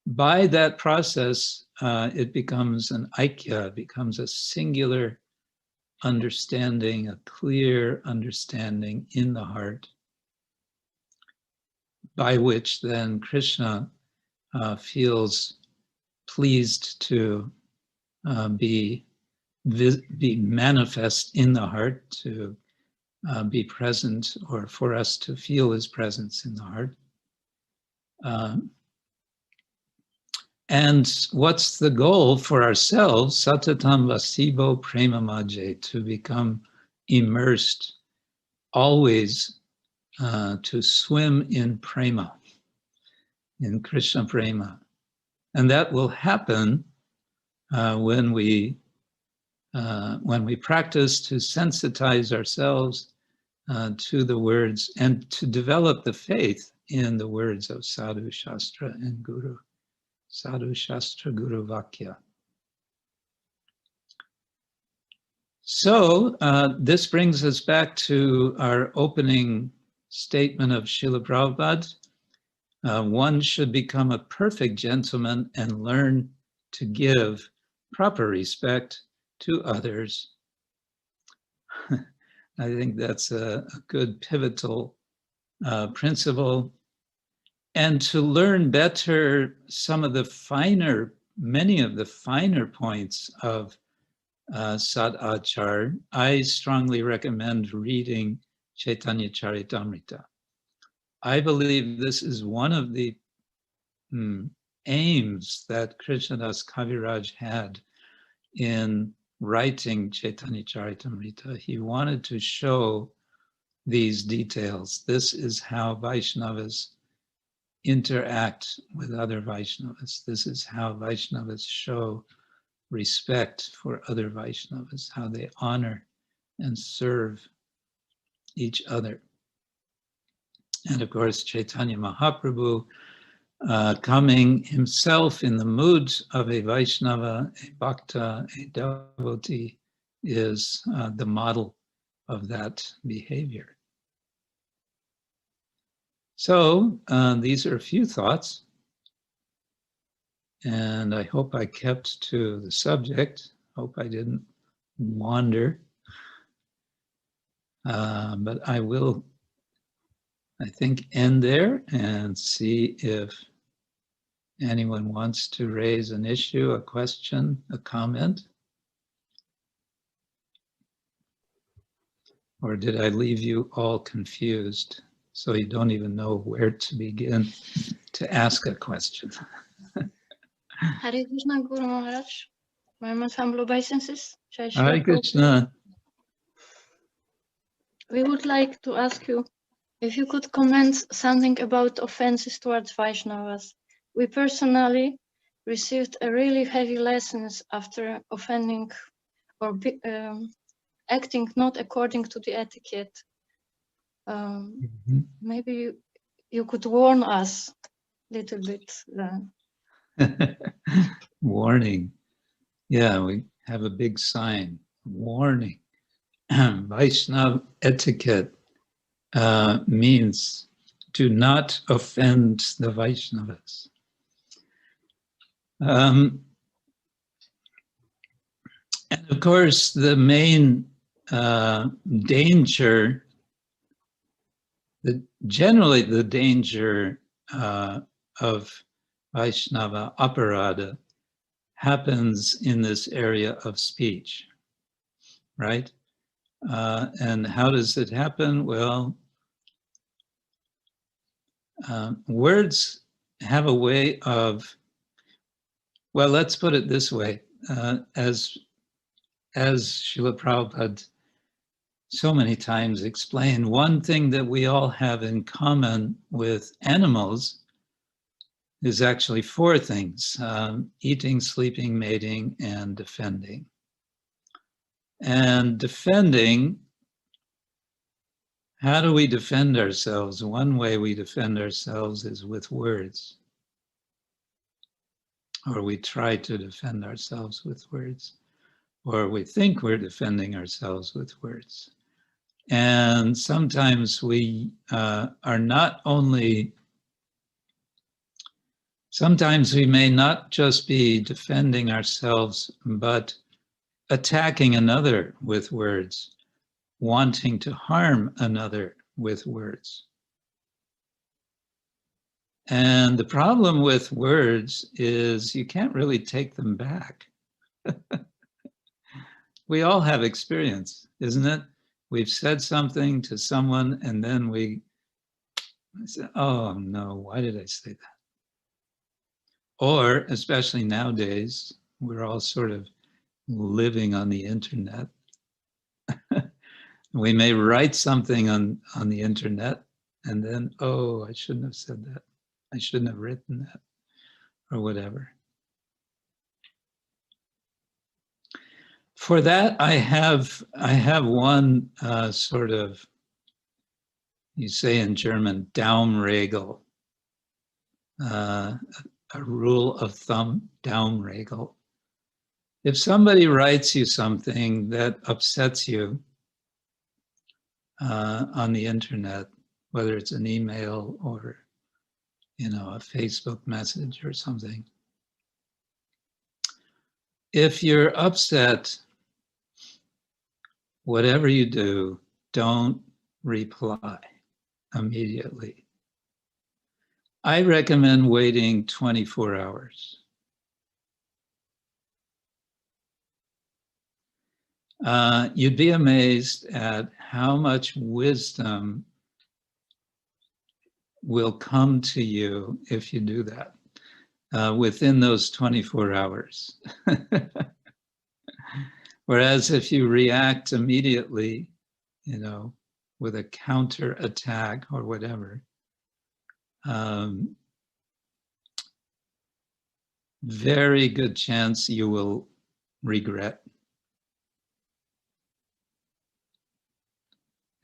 by that process, it becomes an Aikya, it becomes a singular understanding, a clear understanding in the heart, by which then Krishna feels pleased to be manifest in the heart, to be present, or for us to feel his presence in the heart. And what's the goal for ourselves? Satatam vasibo prema maje, to become immersed, always to swim in prema, in Krishna prema. And that will happen when we practice to sensitize ourselves to the words and to develop the faith in the words of Sadhu, Shastra, and Guru. Sadhu, Shastra, Guru, Vakya. So this brings us back to our opening statement of Srila Prabhupada. One should become a perfect gentleman and learn to give proper respect to others. I think that's a good pivotal principle. And to learn better many of the finer points of Sadachar, I strongly recommend reading Chaitanya Charitamrita. I believe this is one of the aims that Krishnadas Kaviraj had in writing Chaitanya Charitamrita. He wanted to show these details. This is how Vaishnavas interact with other Vaishnavas. This is how Vaishnavas show respect for other Vaishnavas, how they honor and serve each other. And of course, Chaitanya Mahaprabhu, coming himself in the mood of a Vaishnava, a Bhakta, a devotee, is the model of that behavior. So these are a few thoughts, and I hope I kept to the subject. Hope I didn't wander, but I will, I think, end there and see if anyone wants to raise an issue, a question, a comment. Or did I leave you all confused? so you don't even know where to begin to ask a question. Hare Krishna Guru Maharaj, my most humble obeisances. Jai Shri Hare Prabhupada. Krishna. We would like to ask you if you could comment something about offenses towards Vaishnavas. We personally received a really heavy lessons after offending or acting not according to the etiquette. Maybe you could warn us a little bit then. Warning. Yeah, we have a big sign. Warning. Vaishnava etiquette means do not offend the Vaishnavas. And of course, the main danger, generally the danger of Vaishnava aparada happens in this area of speech, right? And how does it happen? Well, words have a way of, well, let's put it this way, as Srila Prabhupada so many times explained, one thing that we all have in common with animals is actually four things: eating, sleeping, mating, and defending. And defending, how do we defend ourselves? One way we defend ourselves is with words, or we try to defend ourselves with words, or we think we're defending ourselves with words. And sometimes we are not only, sometimes we may not just be defending ourselves, but attacking another with words, wanting to harm another with words. And the problem with words is you can't really take them back. We all have experience, isn't it? We've said something to someone and then we say, oh no, why did I say that? Or, especially nowadays, we're all sort of living on the internet. We may write something on the internet and then, oh, I shouldn't have said that. I shouldn't have written that, or whatever. For that, I have one sort of, you say in German, Daumenregel, a rule of thumb, Daumenregel. If somebody writes you something that upsets you on the internet, whether it's an email or, you know, a Facebook message or something, if you're upset, whatever you do, don't reply immediately. I recommend waiting 24 hours. You'd be amazed at how much wisdom will come to you if you do that within those 24 hours. Whereas if you react immediately, you know, with a counter attack or whatever, very good chance you will regret.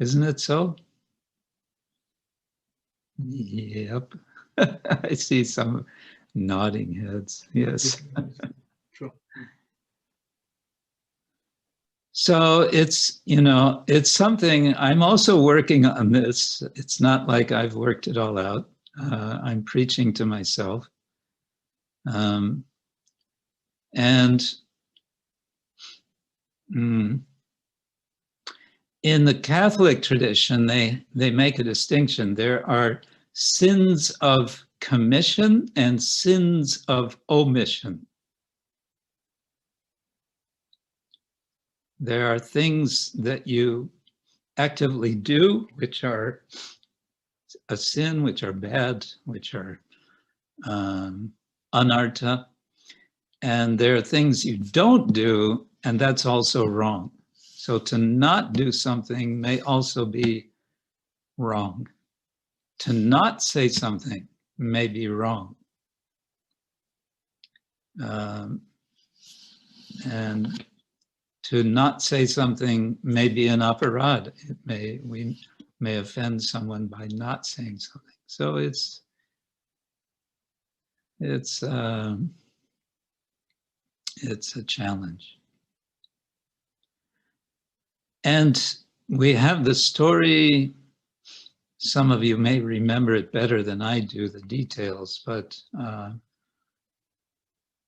Isn't it so? Yep. I see some nodding heads. Yes. True. So it's, you know, it's something, I'm also working on this. It's not like I've worked it all out. I'm preaching to myself. In the Catholic tradition, they make a distinction. There are sins of commission and sins of omission. There are things that you actively do, which are a sin, which are bad, which are anartha. And there are things you don't do, and that's also wrong. So to not do something may also be wrong. To not say something may be wrong. And to not say something may be an aparad. We may offend someone by not saying something. So it's a challenge. And we have the story, some of you may remember it better than I do, the details, but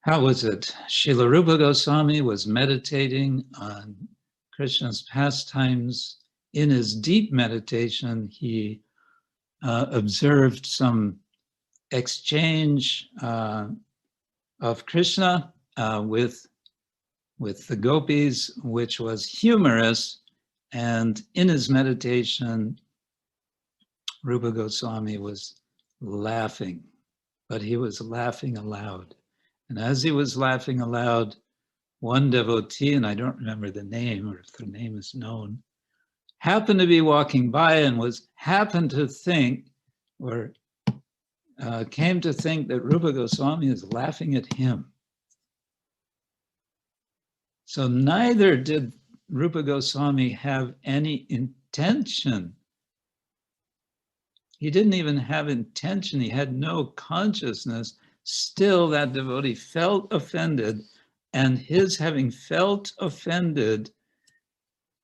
how was it? Srila Rupa Goswami was meditating on Krishna's pastimes. In his deep meditation, he observed some exchange of Krishna with the gopis, which was humorous. And in his meditation, Rupa Goswami was laughing, but he was laughing aloud. And as he was laughing aloud, one devotee, and I don't remember the name, or if the name is known, happened to be walking by and happened to think, or came to think that Rupa Goswami is laughing at him. So neither did Rupa Goswami have any intention. He didn't even have intention. He had no consciousness. Still, that devotee felt offended, and his having felt offended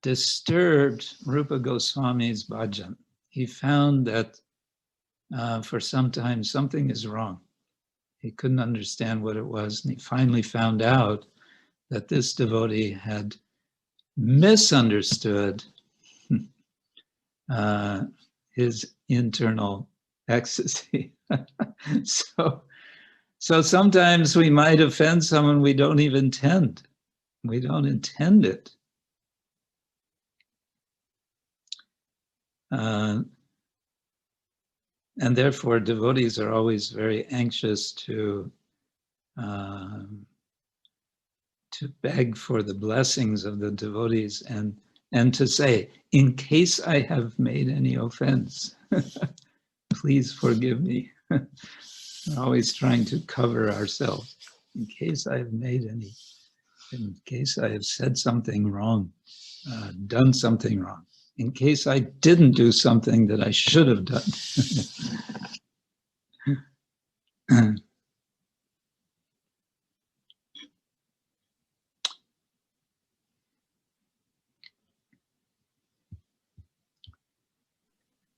disturbed Rupa Goswami's bhajan. He found that for some time something is wrong. He couldn't understand what it was, and he finally found out that this devotee had misunderstood his internal ecstasy. So sometimes we might offend someone we don't even intend. We don't intend it. And therefore, devotees are always very anxious to beg for the blessings of the devotees and to say, in case I have made any offense, please forgive me. We're always trying to cover ourselves. In case I have made any, in case I have said something wrong, done something wrong, in case I didn't do something that I should have done.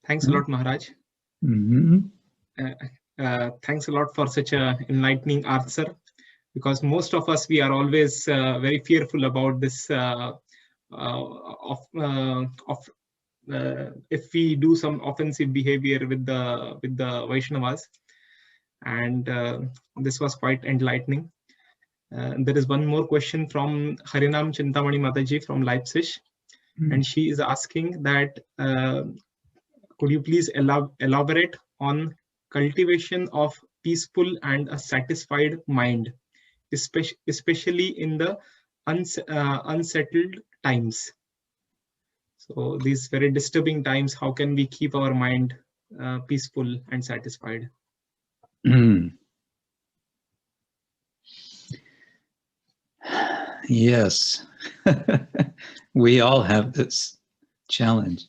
Thanks a lot, Maharaj. Mm-hmm. Thanks a lot for such a enlightening answer, because most of us, we are always very fearful about this if we do some offensive behavior with the Vaishnavas, and this was quite enlightening. There is one more question from Harinam Chintamani Mataji from Leipzig, and she is asking that could you please elaborate on cultivation of peaceful and a satisfied mind, especially in the unsettled times. So these very disturbing times, how can we keep our mind peaceful and satisfied? Yes, we all have this challenge.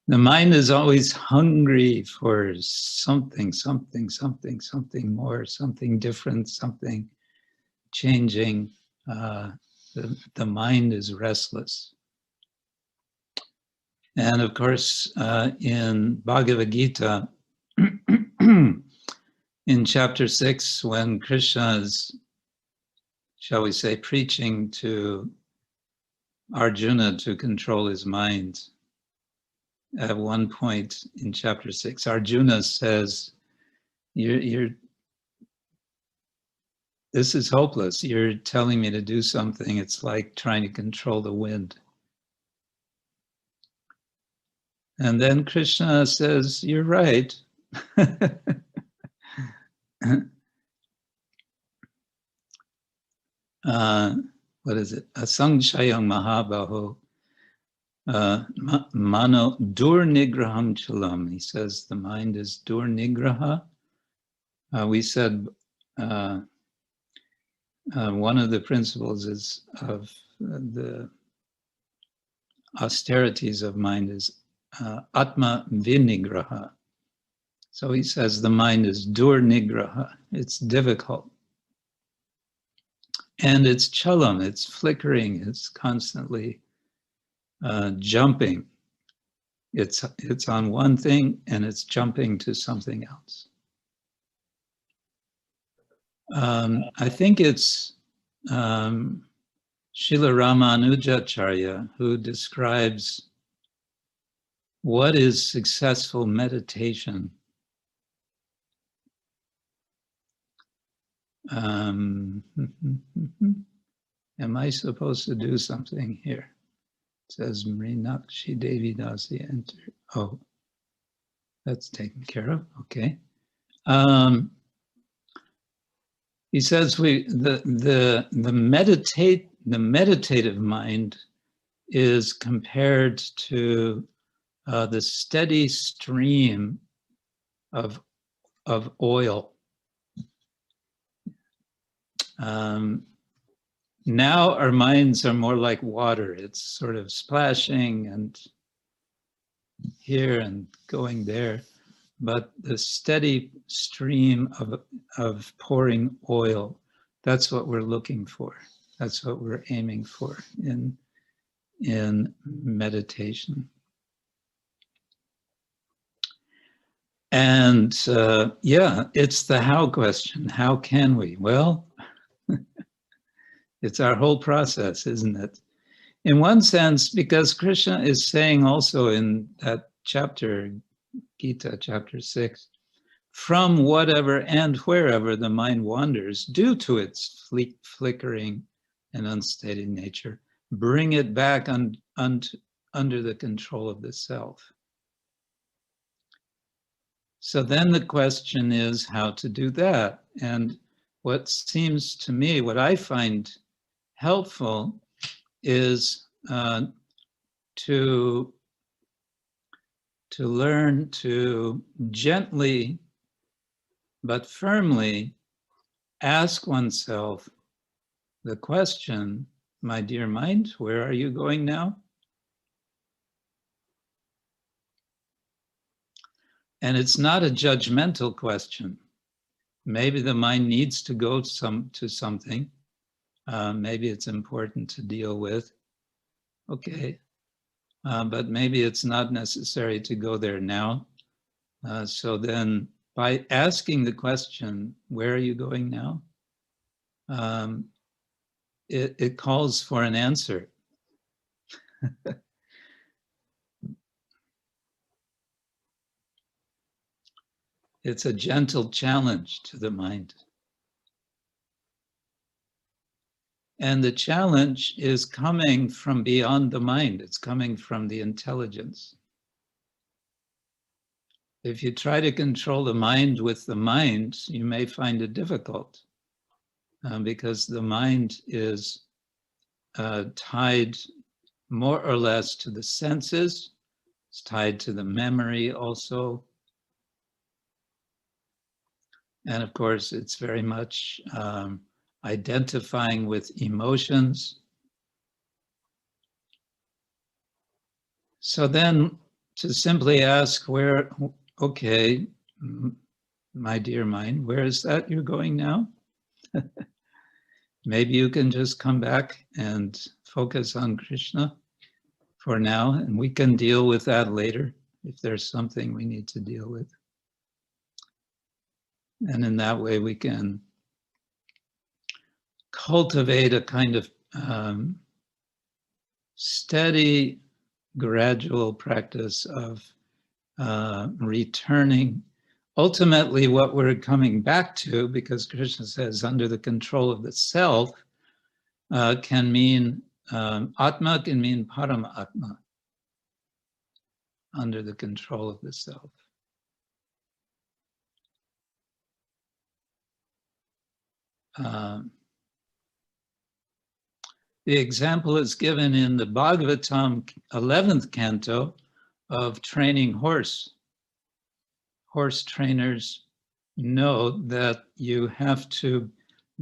The mind is always hungry for something more, something different, something changing. The mind is restless. And of course, in Bhagavad Gita, in chapter 6, when Krishna is, shall we say, preaching to Arjuna to control his mind, at one point in chapter 6, Arjuna says, this is hopeless. You're telling me to do something. It's like trying to control the wind. And then Krishna says, you're right. What is it? Asangshayam mahabaho mano durnigraham chalam. He says the mind is durnigraha. We said one of the principles is of the austerities of mind is atma vinigraha. So he says the mind is durnigraha. It's difficult. And it's chalam, it's flickering, it's constantly jumping. It's on one thing and it's jumping to something else. I think it's Srila Ramanujacharya who describes what is successful meditation. Am I supposed to do something here? It says Mrinakshi Devi Dasi enter. Oh, that's taken care of. Okay. He says the meditative mind is compared to the steady stream of oil. Now our minds are more like water. It's sort of splashing and here and going there. But the steady stream of pouring oil, that's what we're looking for. That's what we're aiming for in meditation. And yeah, it's the how question. How can we? Well, it's our whole process, isn't it? In one sense, because Krishna is saying also in that chapter, Gita, chapter 6, from whatever and wherever the mind wanders, due to its flickering and unsteady nature, bring it back under the control of the self. So then the question is how to do that. And what seems to me, what I find helpful is to learn to gently but firmly ask oneself the question, my dear mind, where are you going now? And it's not a judgmental question. Maybe the mind needs to go to something. Maybe it's important to deal with. Okay. But maybe it's not necessary to go there now. So then by asking the question, where are you going now? It calls for an answer. It's a gentle challenge to the mind. And the challenge is coming from beyond the mind. It's coming from the intelligence. If you try to control the mind with the mind, you may find it difficult because the mind is tied more or less to the senses. It's tied to the memory also. And of course, it's very much identifying with emotions. So then to simply ask where, okay, my dear mind, where is that you're going now? Maybe you can just come back and focus on Krishna for now, and we can deal with that later if there's something we need to deal with. And in that way, we can cultivate a kind of steady, gradual practice of returning. Ultimately, what we're coming back to, because Krishna says under the control of the self, can mean Atma, can mean Paramatma. under the control of the self. The example is given in the Bhagavatam 11th canto of training horse. Horse trainers know that you have to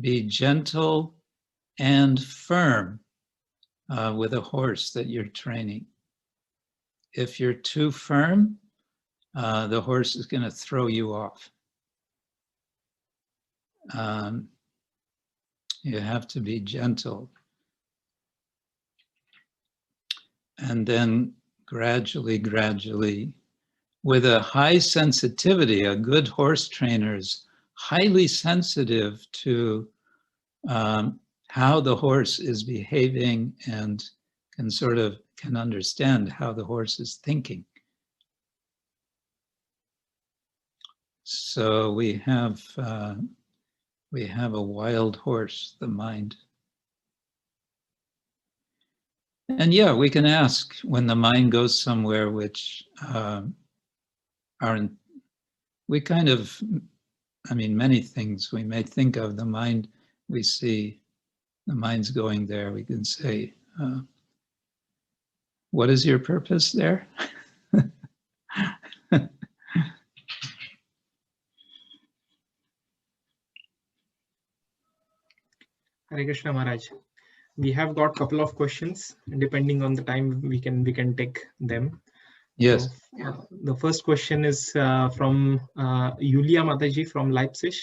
be gentle and firm with a horse that you're training. If you're too firm, the horse is going to throw you off. You have to be gentle. And then gradually, with a high sensitivity, a good horse trainer is highly sensitive to how the horse is behaving and can understand how the horse is thinking. So we have a wild horse, the mind. And yeah, we can ask when the mind goes somewhere which many things we may think of the mind, we see the mind's going there, we can say, what is your purpose there? Hare Krishna Maharaj. We have got a couple of questions. Depending on the time, we can take them. Yes. So, the first question is from Yulia Mataji from Leipzig.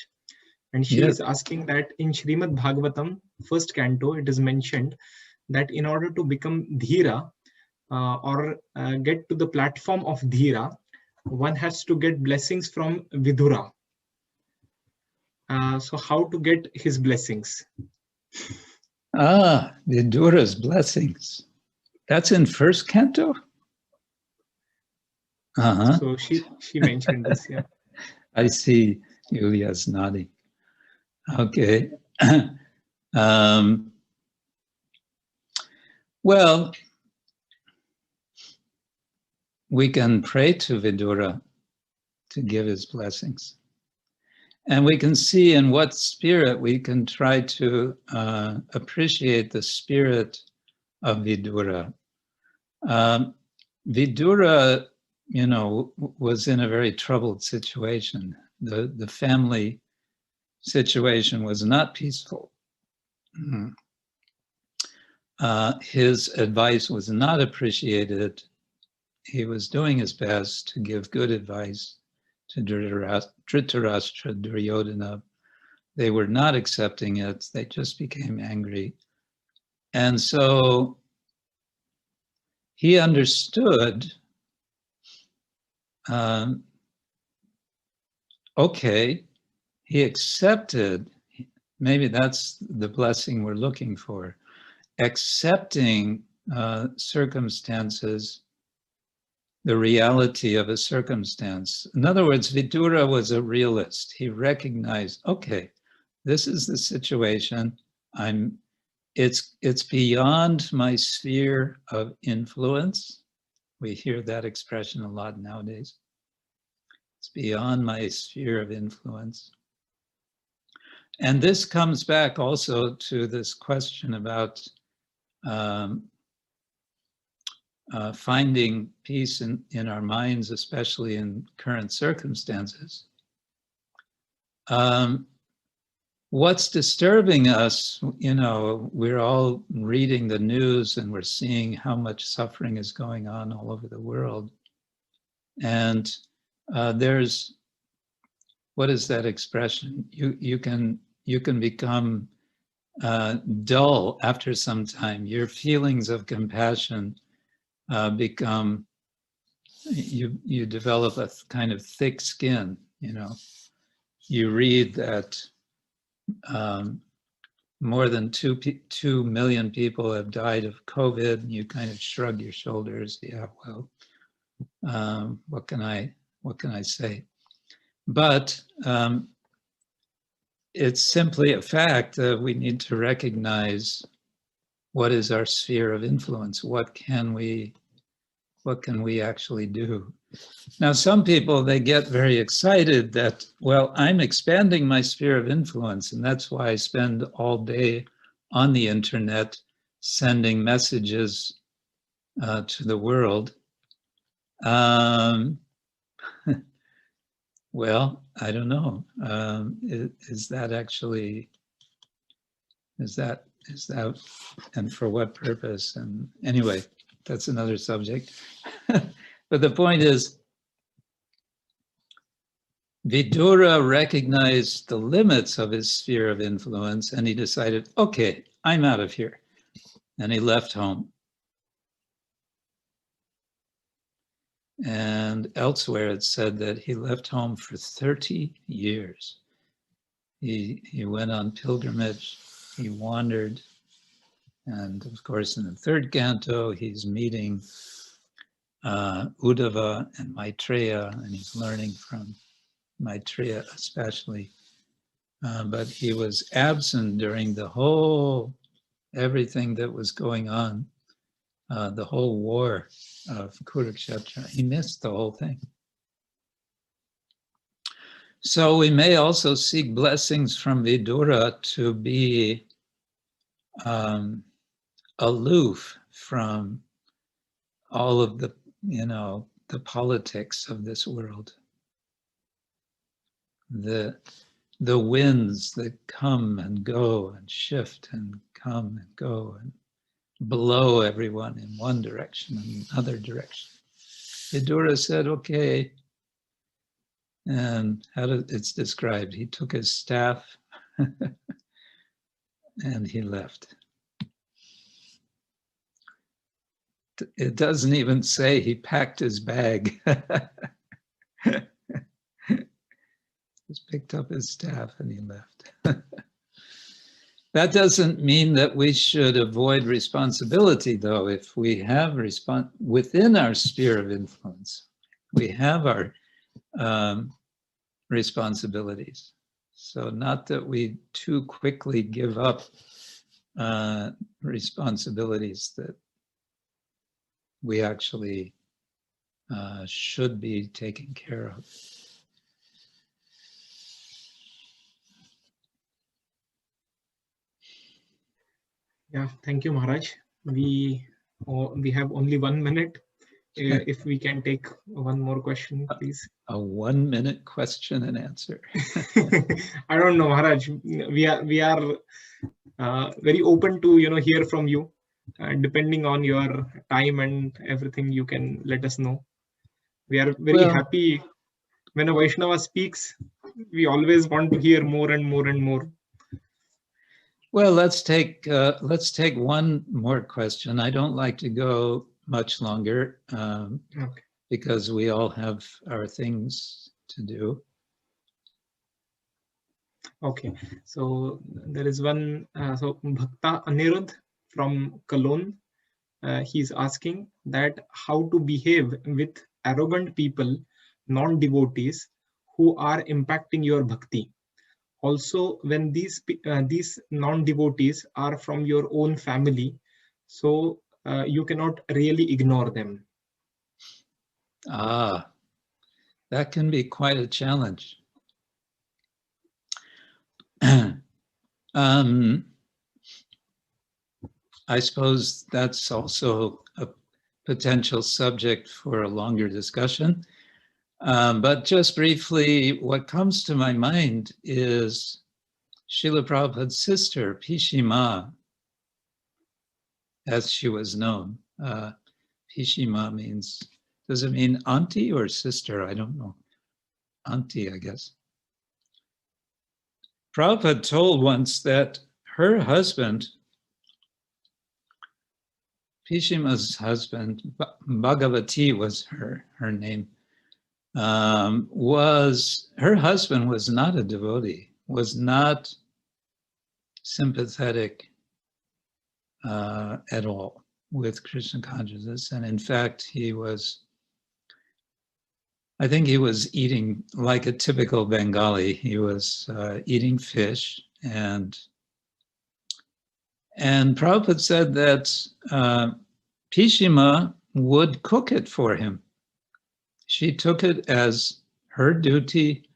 And she is asking that in Srimad Bhagavatam, first canto, it is mentioned that in order to become Dhira or get to the platform of Dhira, one has to get blessings from Vidura. So how to get his blessings? Vidura's blessings. That's in first canto? So she mentioned this, yeah. I see Yulia's nodding. Okay. Well, we can pray to Vidura to give his blessings. And we can see in what spirit we can try to appreciate the spirit of Vidura. Vidura, was in a very troubled situation. The family situation was not peaceful. His advice was not appreciated. He was doing his best to give good advice to Dhritarashtra, Duryodhana. They were not accepting it. They just became angry. And so he understood, okay, he accepted, maybe that's the blessing we're looking for, accepting circumstances, the reality of a circumstance. In other words, Vidura was a realist. He recognized, okay, this is the situation. It's beyond my sphere of influence. We hear that expression a lot nowadays. It's beyond my sphere of influence. And this comes back also to this question about finding peace in our minds, especially in current circumstances. What's disturbing us, we're all reading the news and we're seeing how much suffering is going on all over the world. And there's, what is that expression? You can become dull after some time. Your feelings of compassion become, you develop a kind of thick skin, You read that more than 2 million people have died of COVID, and you kind of shrug your shoulders. Yeah, well, what can I say? But it's simply a fact that we need to recognize what is our sphere of influence. What can we what can we actually do? Now, some people, they get very excited that, well, I'm expanding my sphere of influence, and that's why I spend all day on the internet sending messages to the world. Well, I don't know. Is that actually, is that, and for what purpose? And anyway, that's another subject. But the point is, Vidura recognized the limits of his sphere of influence, and he decided, okay, I'm out of here. And he left home. And elsewhere it said that he left home for 30 years. He went on pilgrimage, he wandered, and of course in the third canto he's meeting Uddhava and Maitreya, and he's learning from Maitreya especially. But he was absent during the whole, everything that was going on, the whole war of Kurukshetra. He missed the whole thing. So we may also seek blessings from Vidura to be aloof from all of the, the politics of this world. The winds that come and go and shift and come and go and blow everyone in one direction and another direction. Vidura said, okay, and it's described, he took his staff and he left. It doesn't even say he packed his bag. Just picked up his staff and he left. That doesn't mean that we should avoid responsibility, though. If we have within our sphere of influence, we have our responsibilities. So not that we too quickly give up responsibilities that we actually should be taking care of. Yeah, thank you, Maharaj. We have only 1 minute. If we can take one more question, please. A 1 minute question and answer. I don't know, Maharaj. We are very open to hear from you. Depending on your time and everything, you can let us know. We are very happy when a Vaishnava speaks. We always want to hear more and more and more. Well, let's take one more question. I don't like to go much longer Okay. because we all have our things to do. Okay, so there is one. So Bhakta Anirudh from Cologne, he's asking that how to behave with arrogant people, non-devotees, who are impacting your bhakti. Also, when these non-devotees are from your own family, so you cannot really ignore them. That can be quite a challenge. I suppose that's also a potential subject for a longer discussion. But just briefly, what comes to my mind is Srila Prabhupada's sister, Pishima, as she was known. Pishima means, does it mean auntie or sister? I don't know. Auntie, I guess. Prabhupada told once that her husband, Pishima's husband, Bhagavati was her name, her husband was not a devotee, was not sympathetic at all with Krishna consciousness. And in fact, I think he was eating like a typical Bengali. He was eating fish, and Prabhupada said that Pishima would cook it for him. She took it as her duty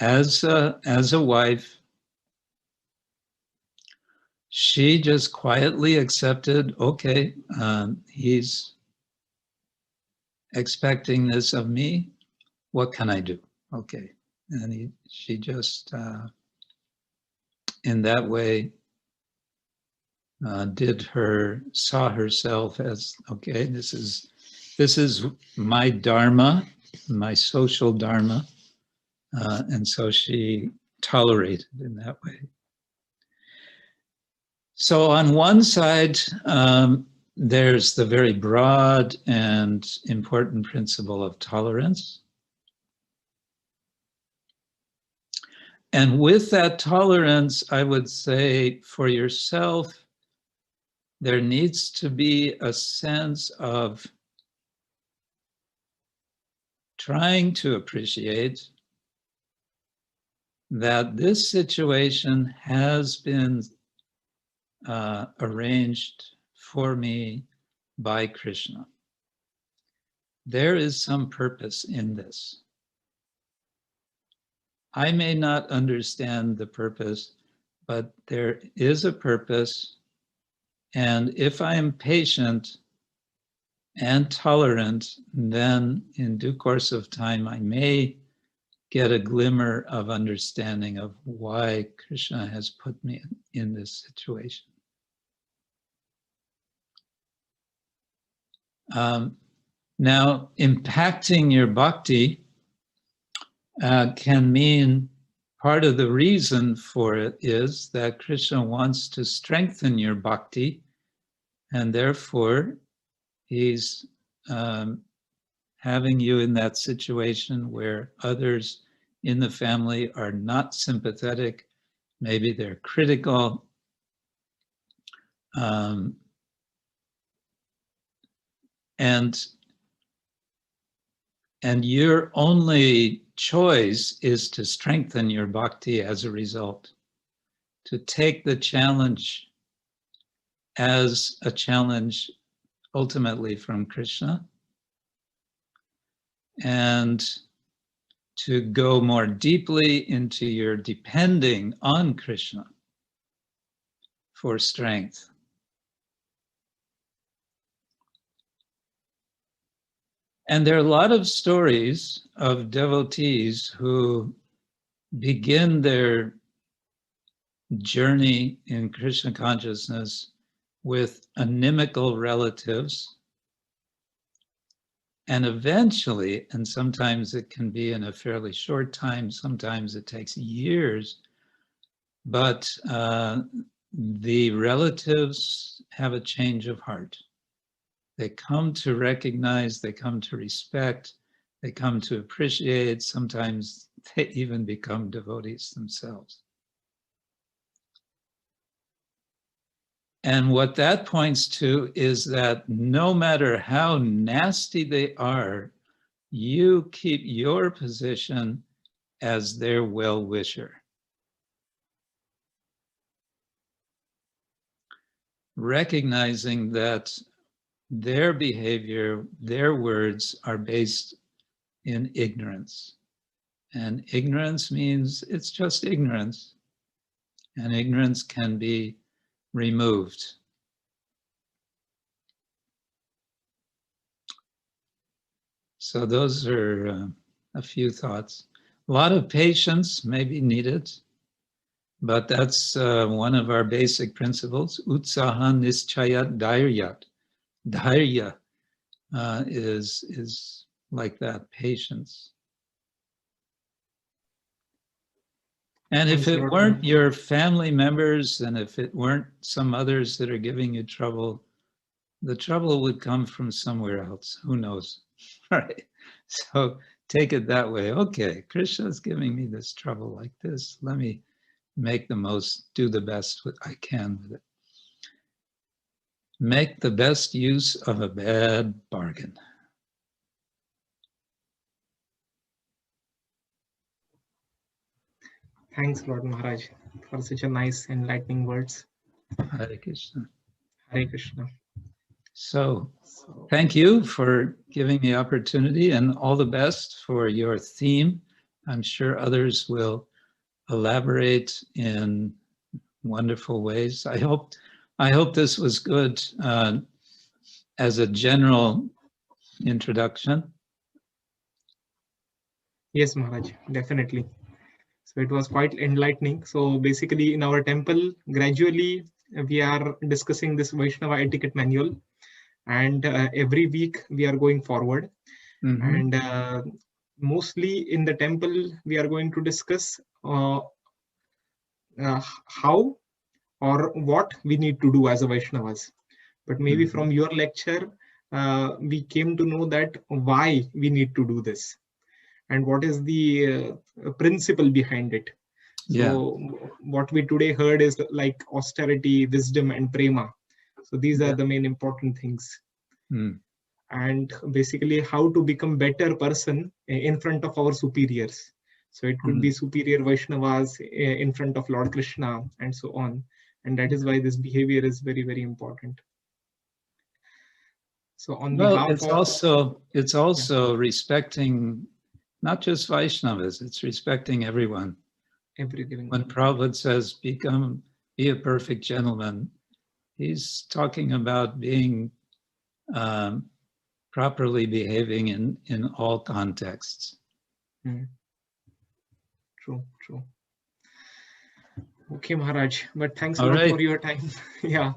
as a wife. She just quietly accepted, okay, he's expecting this of me. What can I do? Okay. And she just, in that way, saw herself as, okay, this is my dharma, my social dharma. And so she tolerated in that way. So on one side, there's the very broad and important principle of tolerance. And with that tolerance, I would say for yourself, there needs to be a sense of trying to appreciate that this situation has been arranged for me by Krishna. There is some purpose in this. I may not understand the purpose, but there is a purpose. And if I am patient and tolerant, then in due course of time, I may get a glimmer of understanding of why Krishna has put me in this situation. Now, impacting your bhakti can mean part of the reason for it is that Krishna wants to strengthen your bhakti, and therefore he's having you in that situation where others in the family are not sympathetic, maybe they're critical. And your only choice is to strengthen your bhakti as a result, to take the challenge as a challenge ultimately from Krishna, and to go more deeply into your depending on Krishna for strength. And there are a lot of stories of devotees who begin their journey in Krishna consciousness with inimical relatives. And eventually, and sometimes it can be in a fairly short time, sometimes it takes years, but the relatives have a change of heart. They come to recognize, they come to respect, they come to appreciate, sometimes they even become devotees themselves. And what that points to is that no matter how nasty they are, you keep your position as their well-wisher. Recognizing that their behavior, their words are based in ignorance. And ignorance means it's just ignorance. And ignorance can be removed. So those are a few thoughts. A lot of patience may be needed, but that's one of our basic principles. Utsaha nischayat dhairyat. Dhairya is like that, patience. And if it weren't your family members, and if it weren't some others that are giving you trouble, the trouble would come from somewhere else. Who knows? Right? So take it that way. Okay, Krishna's giving me this trouble like this. Let me make the most, do the best I can with it. Make the best use of a bad bargain. Thanks, Lord Maharaj, for such a nice enlightening words. Hare Krishna. Hare Krishna. So thank you for giving the opportunity, and all the best for your theme. I'm sure others will elaborate in wonderful ways. I hope this was good as a general introduction. Yes, Maharaj, definitely. So it was quite enlightening. So basically in our temple, gradually we are discussing this Vaishnava etiquette manual, and every week we are going forward. And mostly in the temple, we are going to discuss how or what we need to do as a Vaishnavas. But maybe from your lecture, we came to know that why we need to do this and what is the principle behind it. So what we today heard is like austerity, wisdom, and prema. So these are the main important things. And basically how to become better person in front of our superiors. So it could be superior Vaishnavas in front of Lord Krishna and so on. And that is why this behavior is very, very important. So on behalf it's also respecting not just Vaishnavas, it's respecting everyone. When Prabhupada says, be a perfect gentleman, he's talking about being properly behaving in all contexts. True. Okay, Maharaj, but thanks a lot for your time. Yeah.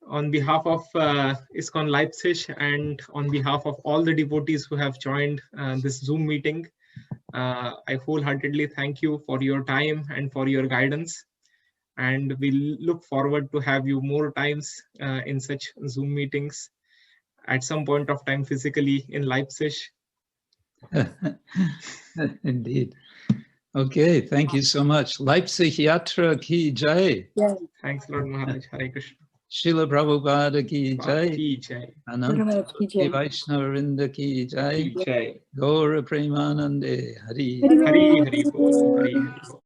On behalf of ISKCON Leipzig and on behalf of all the devotees who have joined this Zoom meeting, I wholeheartedly thank you for your time and for your guidance. And we'll look forward to have you more times in such Zoom meetings at some point of time physically in Leipzig. Indeed. Okay, thank you so much. Leipzig Yatra ki jai. Thanks, Lord Maharaj. Hare Krishna. Srila Prabhupada ki jai. Ananta Vaishnava Vrinda ki jai. Gaura Premanande Hari. Hari Hari Bol. Hari Hari Bol.